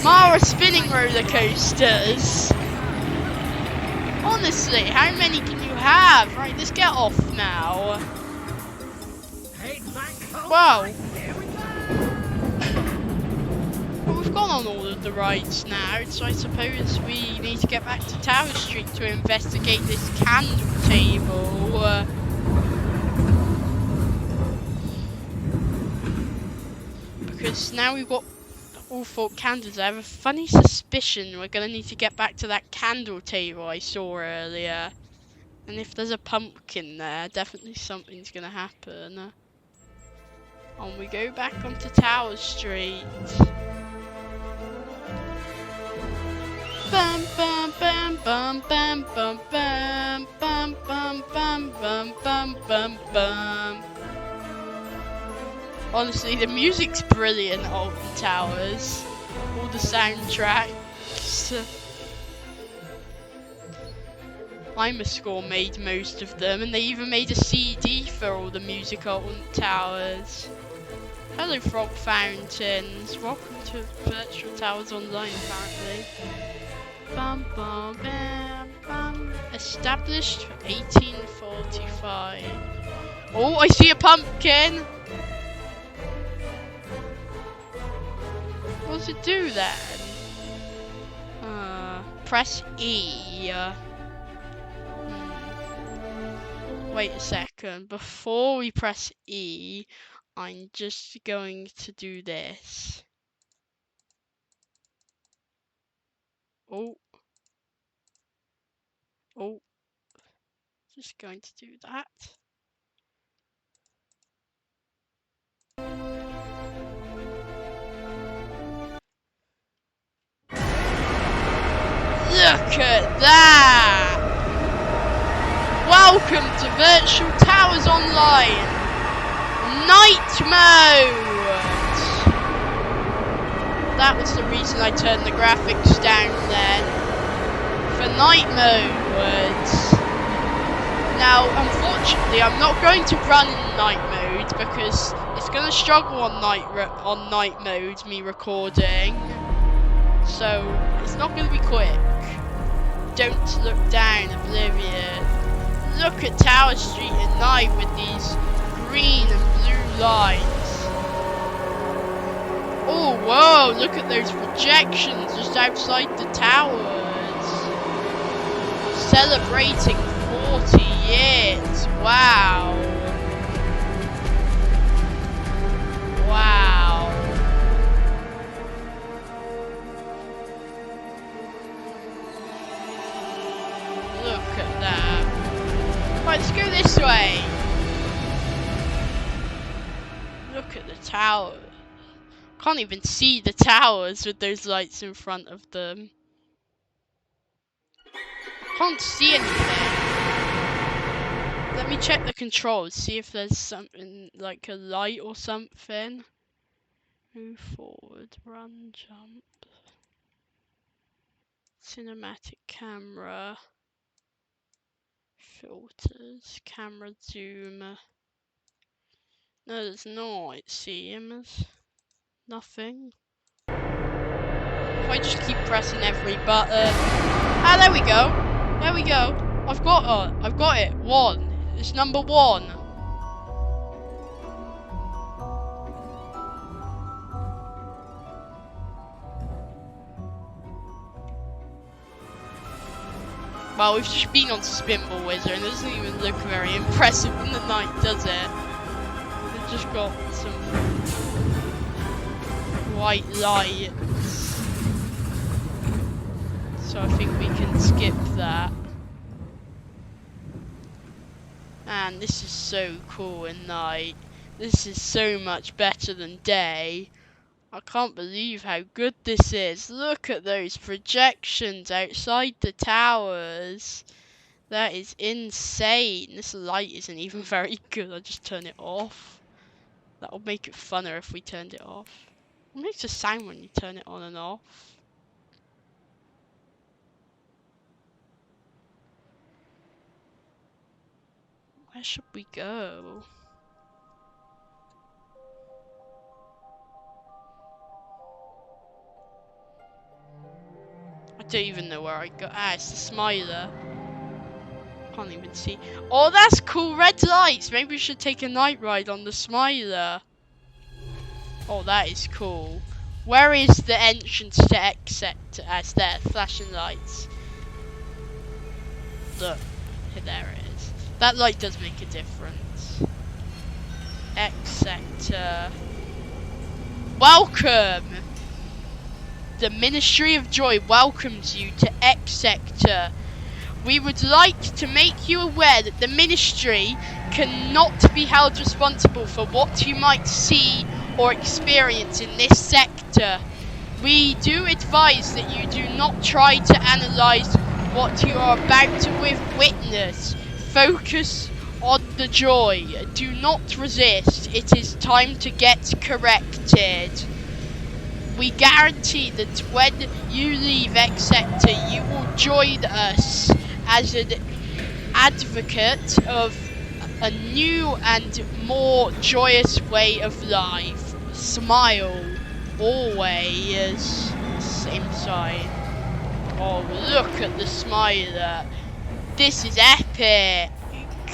Mara spinning roller coasters. Honestly, how many can you have? Right, let's get off now. Wow. Well, we've gone on all of the rides now, so I suppose we need to get back to Tower Street to investigate this candle table. because now we've got all 4 candles. I have a funny suspicion we're gonna need to get back to that candle table I saw earlier. And if there's a pumpkin there, definitely something's gonna happen. And we go back onto Tower Street. Bum bum bum bum bum bum bum bum bum bum bum bum bum bum. Honestly, the music's brilliant at Alton Towers. All the soundtracks. Score made most of them, and they even made a CD for all the music at Alton Towers. Hello, frog fountains. Welcome to Virtual Towers Online, apparently. Bum bum bam bum. Established 1845. Oh, I see a pumpkin. What does it do then? Press E. Wait a second. Before we press E, I'm just going to do this. Oh. Oh. Just going to do that. Look at that! Welcome to Virtual Towers Online! Night mode! That was the reason I turned the graphics down then. For night mode. Now, unfortunately, I'm not going to run in night mode because it's going to struggle on night mode, me recording. So, it's not going to be quick. Don't look down, oblivion. Look at Tower Street at night with these green and blue lights. Oh, whoa, look at those projections just outside the towers. Celebrating 40 years. Wow. Wow. Look at that. Right, let's go this way. Look at the tower. Can't even see the towers with those lights in front of them. Can't see anything. Let me check the controls, see if there's something like a light or something. Move forward, run, jump. Cinematic camera. Filters, camera zoom. No, there's not, it seems. Nothing. If I just keep pressing every button. Ah, there we go. There we go. I've got it. 1. It's number 1. Well, we've just been on Spinball Wizard and it doesn't even look very impressive in the night, does it? We've just got some white lights. So I think we can skip that. And this is so cool at night. This is so much better than day. I can't believe how good this is. Look at those projections outside the towers. That is insane. This light isn't even very good. I'll just turn it off. That'll make it funner if we turned it off. What makes a sound when you turn it on and off? Where should we go? I don't even know where I go. Ah, it's the Smiler. Can't even see. Oh, that's cool. Red lights. Maybe we should take a night ride on the Smiler. Oh, that is cool. Where is the entrance to exit? As there, flashing lights. Look, there it is. That light does make a difference. Exit. Welcome! The Ministry of Joy welcomes you to X Sector. We would like to make you aware that the Ministry cannot be held responsible for what you might see or experience in this sector. We do advise that you do not try to analyse what you are about to witness. Focus on the joy. Do not resist. It is time to get corrected. We guarantee that when you leave X Sector, you will join us as an advocate of a new and more joyous way of life. Smile. Always. Same side. Oh, look at the smiler. This is epic.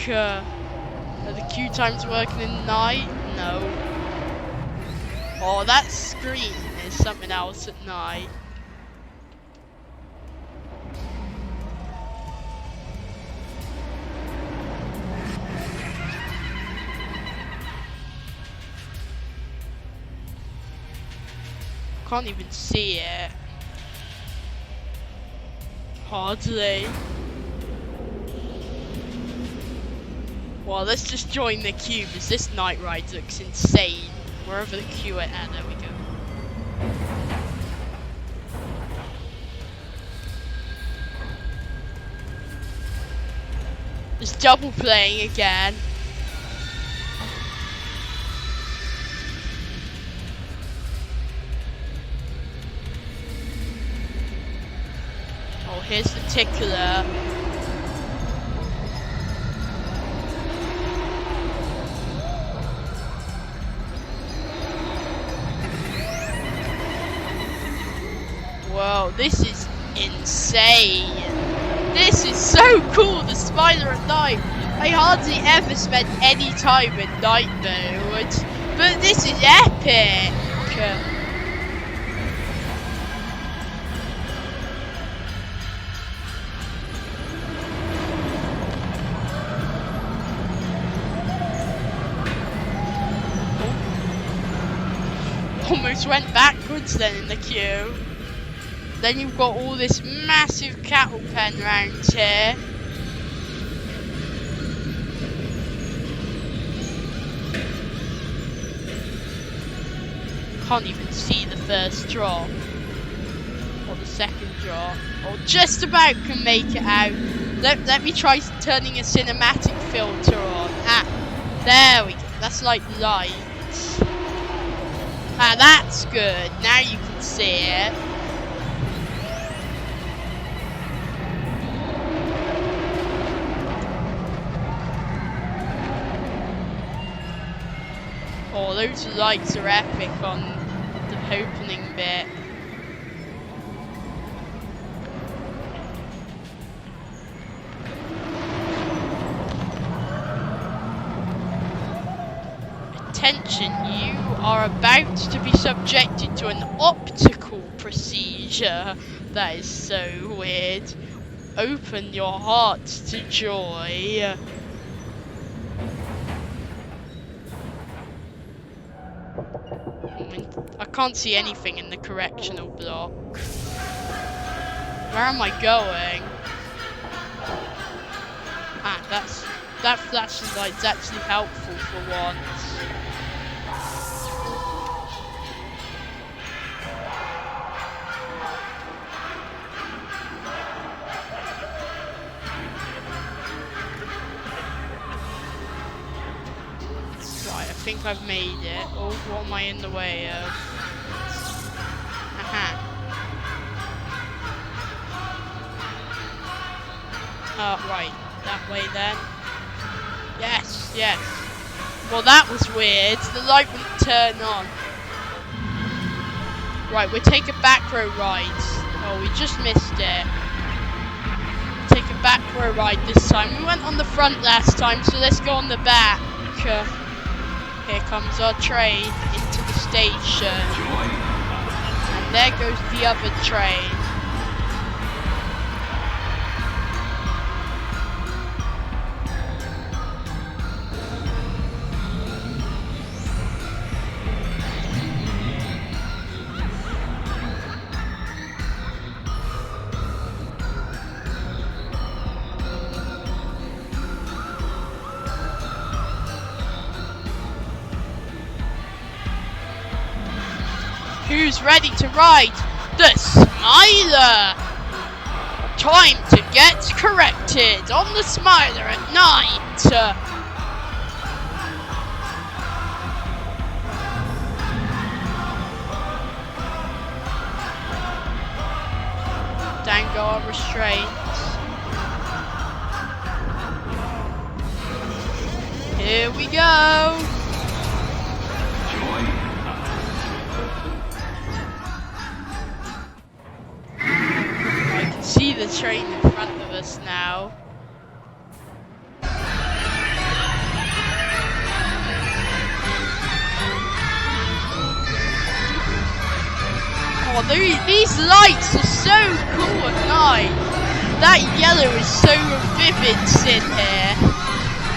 Are the queue times working in the night? No. Oh, that screen is something else at night. Can't even see it. Hardly. Well, let's just join the queue because this night ride looks insane. Wherever the queue is at, there we go. It's double playing again. Oh, here's the tickler. Whoa, this is insane. This is so cool, the spider at night. I hardly ever spend any time in night mode, but this is epic. Almost went backwards then in the queue. Then you've got all this massive cattle pen round here. Can't even see the first drop. Or the second drop. Or just about can make it out. Let me try turning a cinematic filter on. Ah, there we go. That's like lights. Ah, that's good. Now you can see it. Oh, those lights are epic on the opening bit. Attention, you are about to be subjected to an optical procedure. That is so weird. Open your heart to joy. I can't see anything in the correctional block. Where am I going? Ah, that flashing light's actually helpful for once. Right, I think I've made it. Oh, what am I in the way of? Aha. Right, that way then. Yes, yes. Well, that was weird. The light wouldn't turn on. Right, we're taking back row rides. Oh, we just missed it. Take a back row ride this time. We went on the front last time, so let's go on the back. Here comes our train into the station. And there goes the other train. Who's ready to ride the Smiler? Time to get corrected on the Smiler at night. Dango on restraints. Here we go. I can see the train in front of us now. Oh, these lights are so cool at night. That yellow is so vivid in here.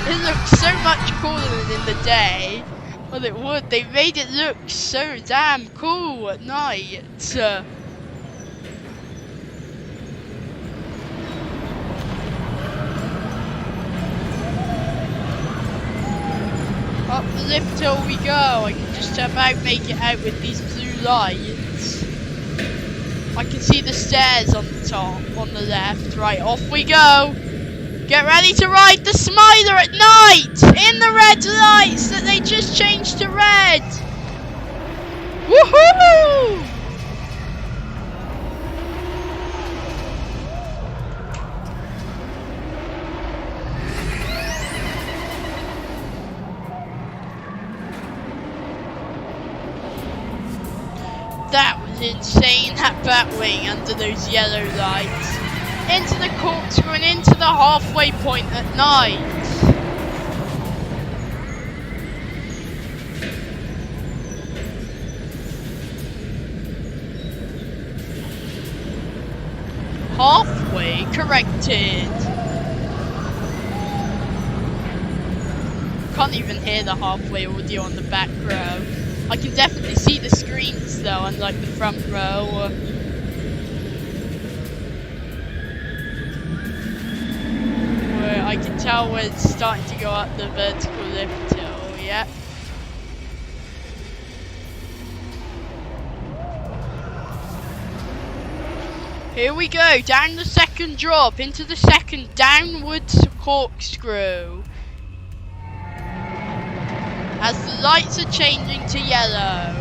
It looks so much cooler than in the day. Well, it would. They made it look so damn cool at night. Up the lift hill we go. I can just about make it out with these blue lights. I can see the stairs on the top, on the left. Right, off we go. Get ready to ride the Smiler at night in the red lights that they just changed to red. Woohoo! That was insane, that Batwing under those yellow lights. Into the corkscrew and into the halfway point at night. Halfway corrected. Can't even hear the halfway audio on the back row. I can definitely see the screens though, unlike the front row. Where I can tell when it's starting to go up the vertical lift hill, yeah. Here we go, down the second drop, into the second downward corkscrew. As the lights are changing to yellow.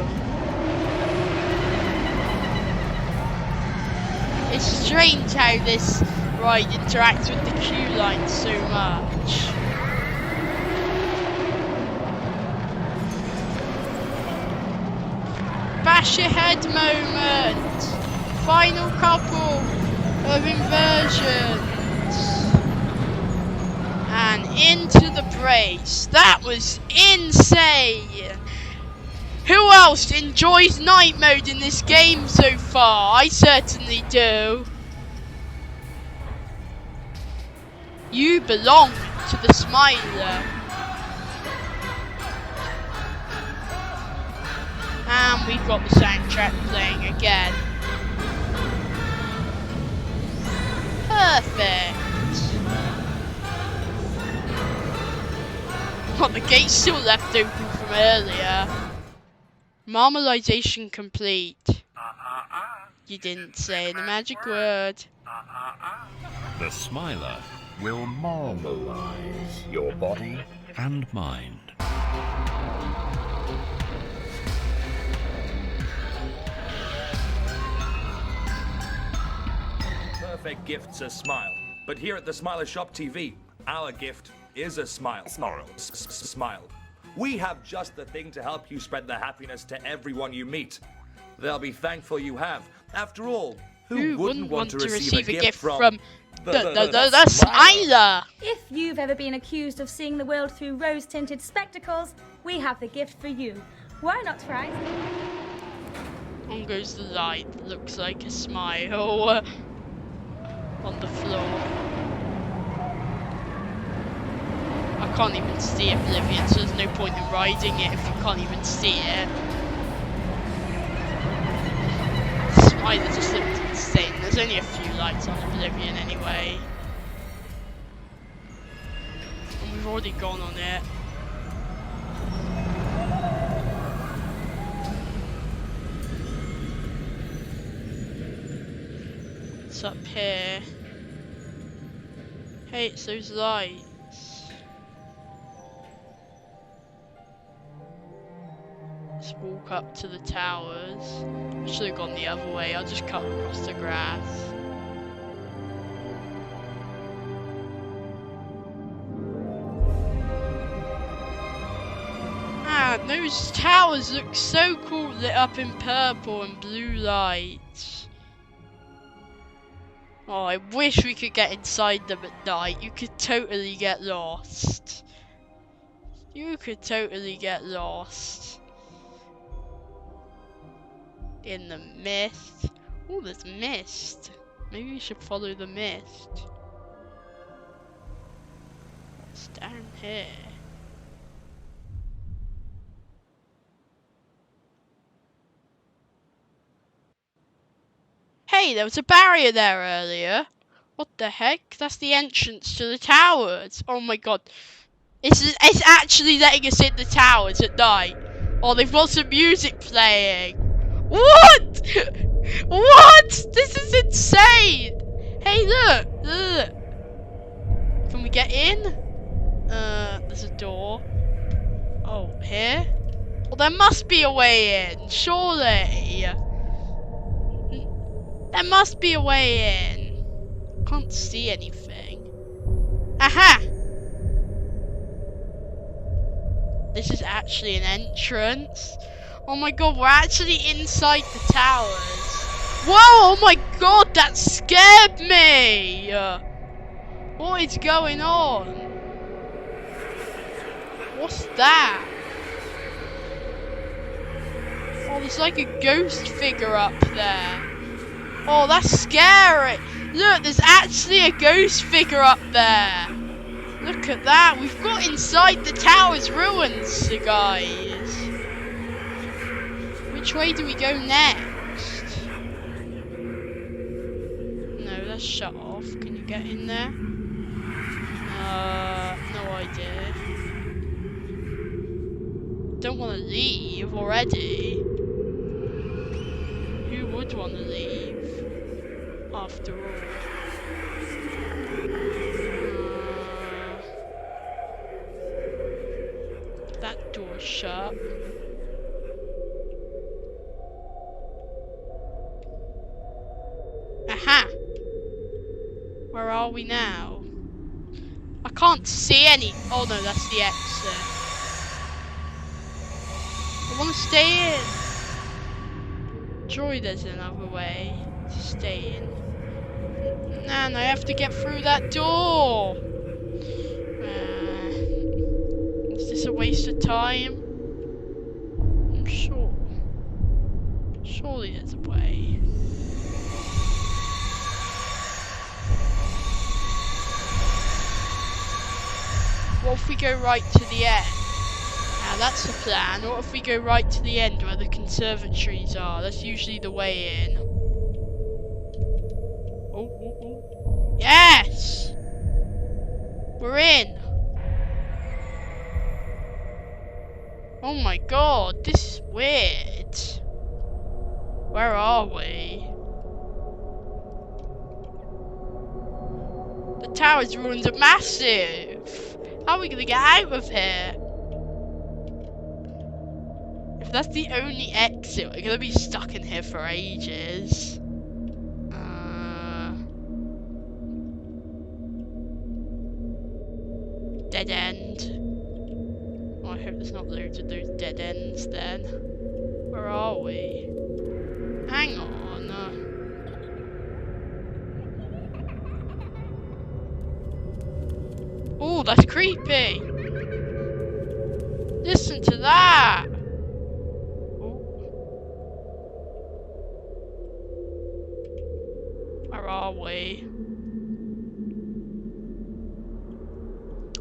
It's strange how this ride interacts with the queue line so much. Bash your head moment. Final couple of inversions. And into the brace. That was insane. Who else enjoys night mode in this game so far? I certainly do. You belong to the Smiler. And we've got the soundtrack playing again. Perfect. Oh, the gate's still left open from earlier. Marmalization complete. You didn't say the magic word. The Smiler will marmalize your body and mind. Perfect gift's a smile. But here at the Smiler Shop TV, our gift is a smile. Smile. We have just the thing to help you spread the happiness to everyone you meet. They'll be thankful you have. After all, who wouldn't want to receive a gift from the Smiler? If you've ever been accused of seeing the world through rose-tinted spectacles, we have the gift for you. Why not try? On goes the light. Looks like a smile on the floor. I can't even see Oblivion, so there's no point in riding it if you can't even see it. Smiler just looks insane. There's only a few lights on Oblivion anyway. And we've already gone on it. What's up here? Hey, it's those lights. Let's walk up to the towers. I should have gone the other way. I'll just cut across the grass. Man, those towers look so cool, lit up in purple and blue lights. Oh, I wish we could get inside them at night. You could totally get lost. You could totally get lost. In the mist. Oh, there's mist. Maybe we should follow the mist. What's down here? Hey, there was a barrier there earlier. What the heck? That's the entrance to the towers. Oh my god. It's actually letting us in the towers at night. Oh, they've got some music playing. What? What? This is insane. Hey, look. Look. Can we get in? There's a door. Oh, here? Well, there must be a way in, surely. There must be a way in. Can't see anything. Aha! This is actually an entrance. Oh my god, we're actually inside the towers. Whoa, oh my god, that scared me! What is going on? What's that? Oh, there's like a ghost figure up there. Oh, that's scary. Look, there's actually a ghost figure up there. Look at that. We've got inside the tower's ruins, guys. Which way do we go next? No, that's shut off. Can you get in there? No idea. Don't want to leave already. Who would want to leave? After all. That door's shut. Aha! Where are we now? I can't see any. Oh no, that's the exit. I want to stay in. Joy, there's another way to stay in. Man, I have to get through that door. Is this a waste of time? I'm sure. Surely there's a way. What if we go right to the end? Now that's the plan. What if we go right to the end where the conservatories are? That's usually the way in. Oh. Yes! We're in! Oh my god, this is weird. Where are we? The tower's ruins are massive! How are we gonna get out of here? If that's the only exit, we're gonna be stuck in here for ages. Dead end. Oh, I hope there's not loads of those dead ends then. Where are we? Hang on. Oh, that's creepy. Listen to that. Ooh. Where are we?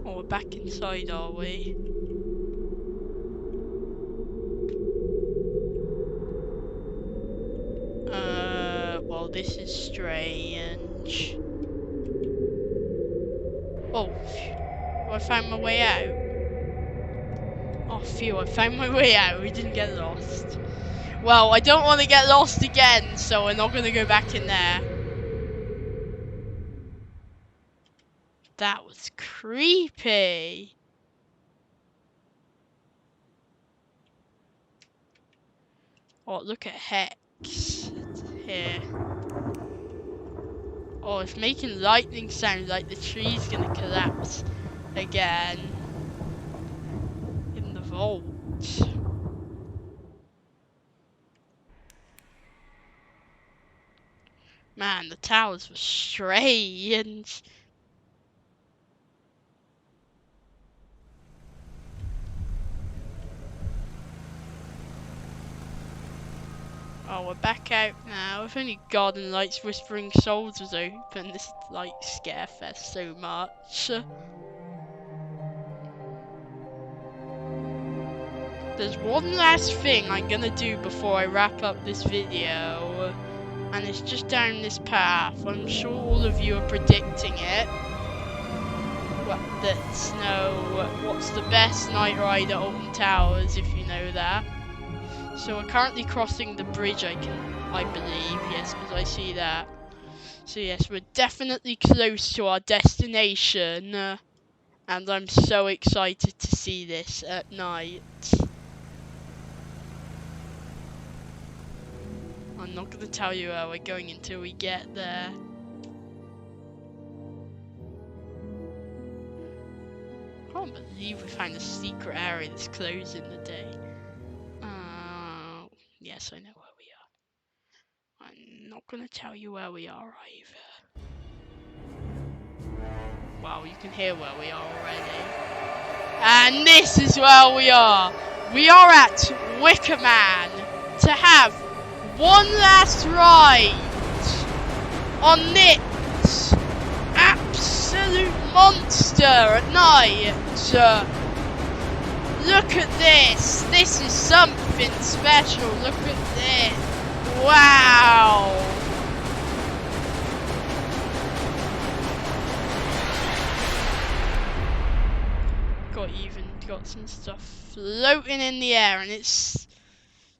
Oh, we're back inside, are we? Well, this is strange. Oh, I found my way out. Oh, phew, I found my way out. We didn't get lost. Well, I don't want to get lost again, so we're not going to go back in there. That was creepy. Oh, look at Hex here. Oh, it's making lightning sounds like the tree's gonna collapse again in the vault. Man, the towers were strange. Oh, we're back out now. If only Garden Lights Whispering Souls was open, this like scare fest so much. There's one last thing I'm gonna do before I wrap up this video, and it's just down this path. I'm sure all of you are predicting it. What's the best night ride at Alton Towers, if you know that. So we're currently crossing the bridge, I believe, yes, because I see that. So yes, we're definitely close to our destination, and I'm so excited to see this at night. I'm not going to tell you where we're going until we get there. I can't believe we found a secret area that's closed in the day. Yes, I know where we are. I'm not going to tell you where we are either. Wow, you can hear where we are already. And this is where we are. We are at Wicker Man to have one last ride on this absolute monster at night. Look at this. This is something special. Look at this. Wow. Got some stuff floating in the air, and it's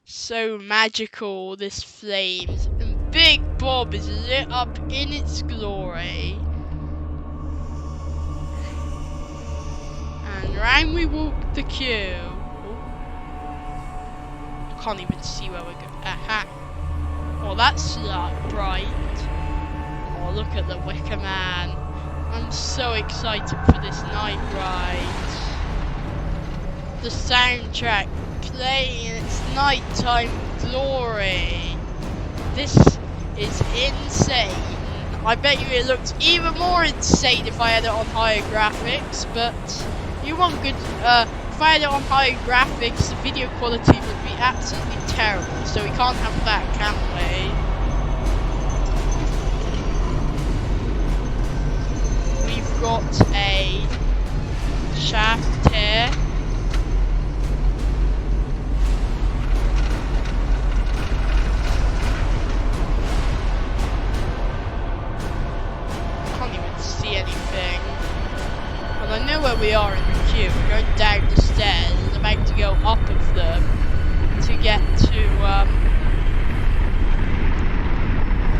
so magical, this flames. And Big Bob is lit up in its glory. And round we walk the queue. Oh. I can't even see where we're going. Aha. Oh, that's bright. Oh, look at the Wicker Man. I'm so excited for this night ride. The soundtrack playing in its nighttime glory. This is insane. I bet you it looks even more insane if I had it on higher graphics, but you want good, if I had it on higher graphics, the video quality would be absolutely terrible, so we can't have that, can we? We've got a shaft here. Anything. Well, I know where we are in the queue. We're going down the stairs and about to go up of them to get to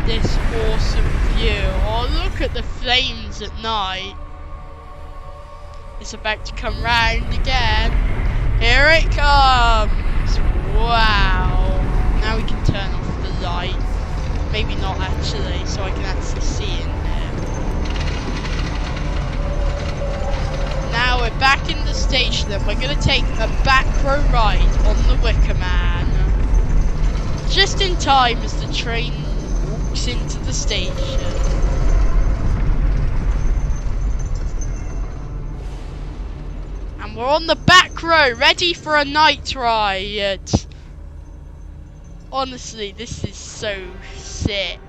this awesome view. Oh, look at the flames at night. It's about to come round again. Here it comes. Wow. Now we can turn off the light. Maybe not actually, so I can actually see it. Now we're back in the station and we're going to take a back row ride on the Wicker Man. Just in time as the train walks into the station. And we're on the back row, ready for a night ride. Honestly, this is so sick.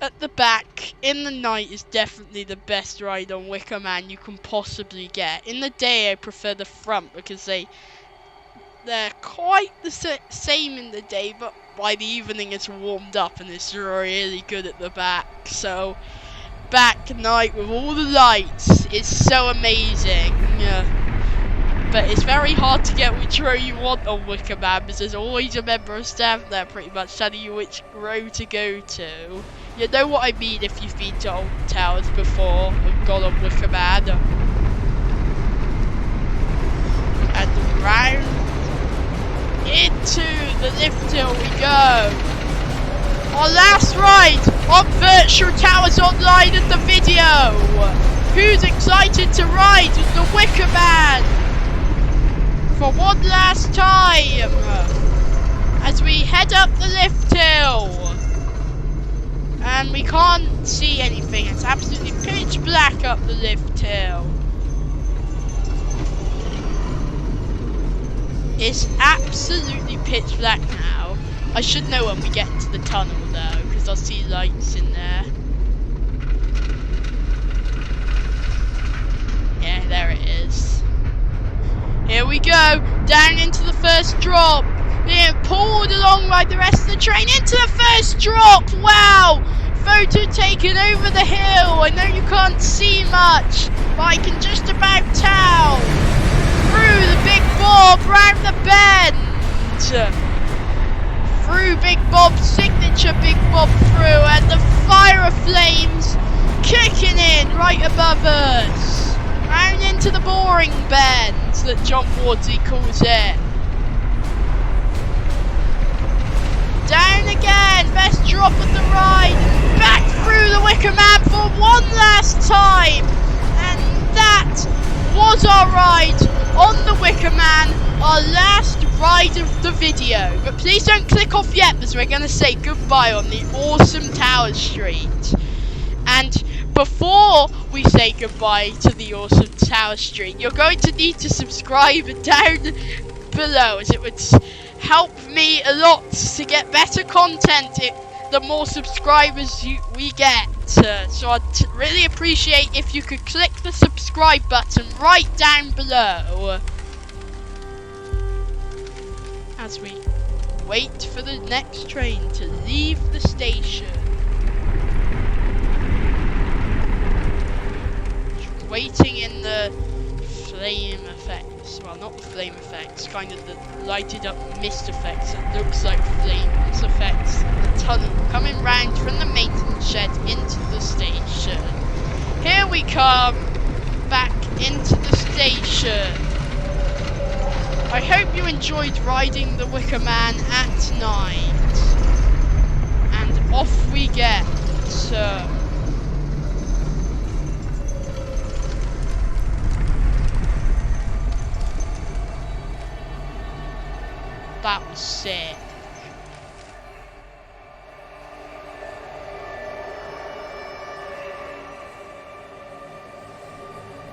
At the back, in the night, is definitely the best ride on Wicker Man you can possibly get. In the day, I prefer the front because they're quite the same in the day, but by the evening it's warmed up and it's really good at the back. So, back night with all the lights is so amazing. But it's very hard to get which row you want on Wicker Man because there's always a member of staff there pretty much telling you which row to go to. You know what I mean if you've been to Alton Towers before and gone on Wicker Man. And round into the lift hill we go. Our last ride on Virtual Towers Online in the video. Who's excited to ride the Wicker Man for one last time as we head up the lift hill? And we can't see anything. It's absolutely pitch black up the lift hill. It's absolutely pitch black now. I should know when we get into the tunnel though, because I'll see lights in there. Yeah, there it is. Here we go, down into the first drop. Being pulled along by the rest of the train into the first drop. Wow! Photo taken over the hill. I know you can't see much, but I can just about tell. Through the Big Bob, round the bend. Through Big Bob's signature Big Bob through, and the fire of flames kicking in right above us. Round into the boring bend that John Wardsley calls it. Down again, best drop of the ride. Back through the Wicker Man for one last time. And that was our ride on the Wicker Man, our last ride of the video. But please don't click off yet, because we're going to say goodbye on the awesome Tower Street. And before we say goodbye to the awesome Tower Street, you're going to need to subscribe down below, as it would help me a lot to get better content the more subscribers we get. So I'd really appreciate if you could click the subscribe button right down below as we wait for the next train to leave the station. Waiting in the flame effects. Well, not the flame effects, kind of the lighted up mist effects. It looks like flames effects. The tunnel coming round from the maintenance shed into the station. Here we come, back into the station. I hope you enjoyed riding the Wicker Man at night. And off we get. That was sick.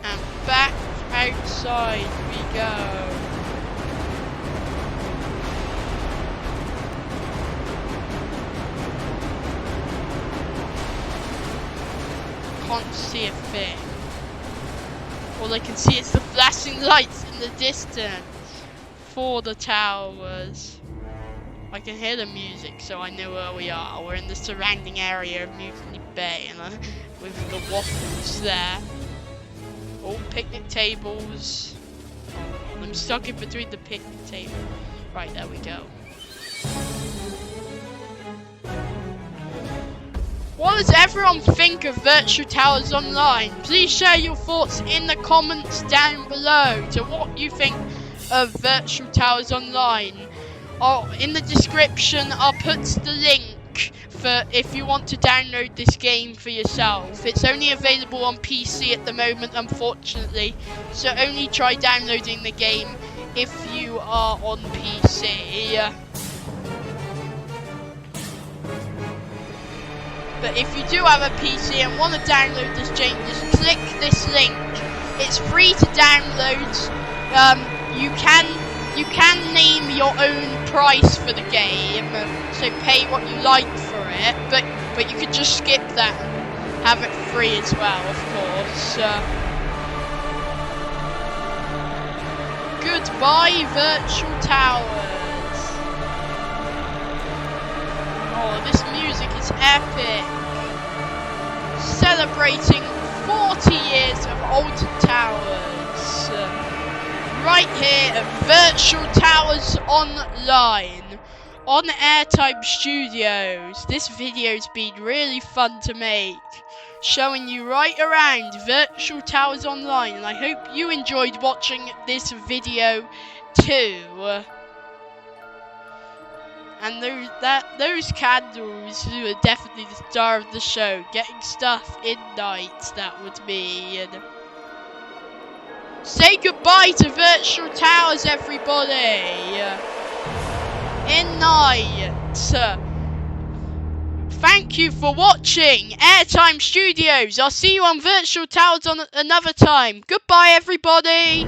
And back outside we go. Can't see a thing. All I can see is the flashing lights in the distance for the towers. I can hear the music, so I know where we are. We're in the surrounding area of Mutiny Bay, and with the waffles there. Oh, picnic tables. Oh, I'm stuck in between the picnic table. Right, there we go. What does everyone think of Virtual Towers Online? Please share your thoughts in the comments down below to what you think of Virtual Towers Online. In the description I'll put the link for if you want to download this game for yourself. It's only available on PC at the moment, unfortunately, so only try downloading the game if you are on PC. But if you do have a PC and want to download this game, just click this link. It's free to download. You can name your own price for the game, so pay what you like for it. But you could just skip that, and have it free as well, of course. Goodbye, Virtual Towers. Oh, this music is epic. Celebrating 40 years of Alton Towers. Right here at Virtual Towers Online on Airtime Studios. This video's been really fun to make, showing you right around Virtual Towers Online, and I hope you enjoyed watching this video too. And those candles were definitely the star of the show. Getting stuff in night, that would mean. Say goodbye to Virtual Towers, everybody! In night! Thank you for watching Airtime Studios. I'll see you on Virtual Towers on another time. Goodbye, everybody!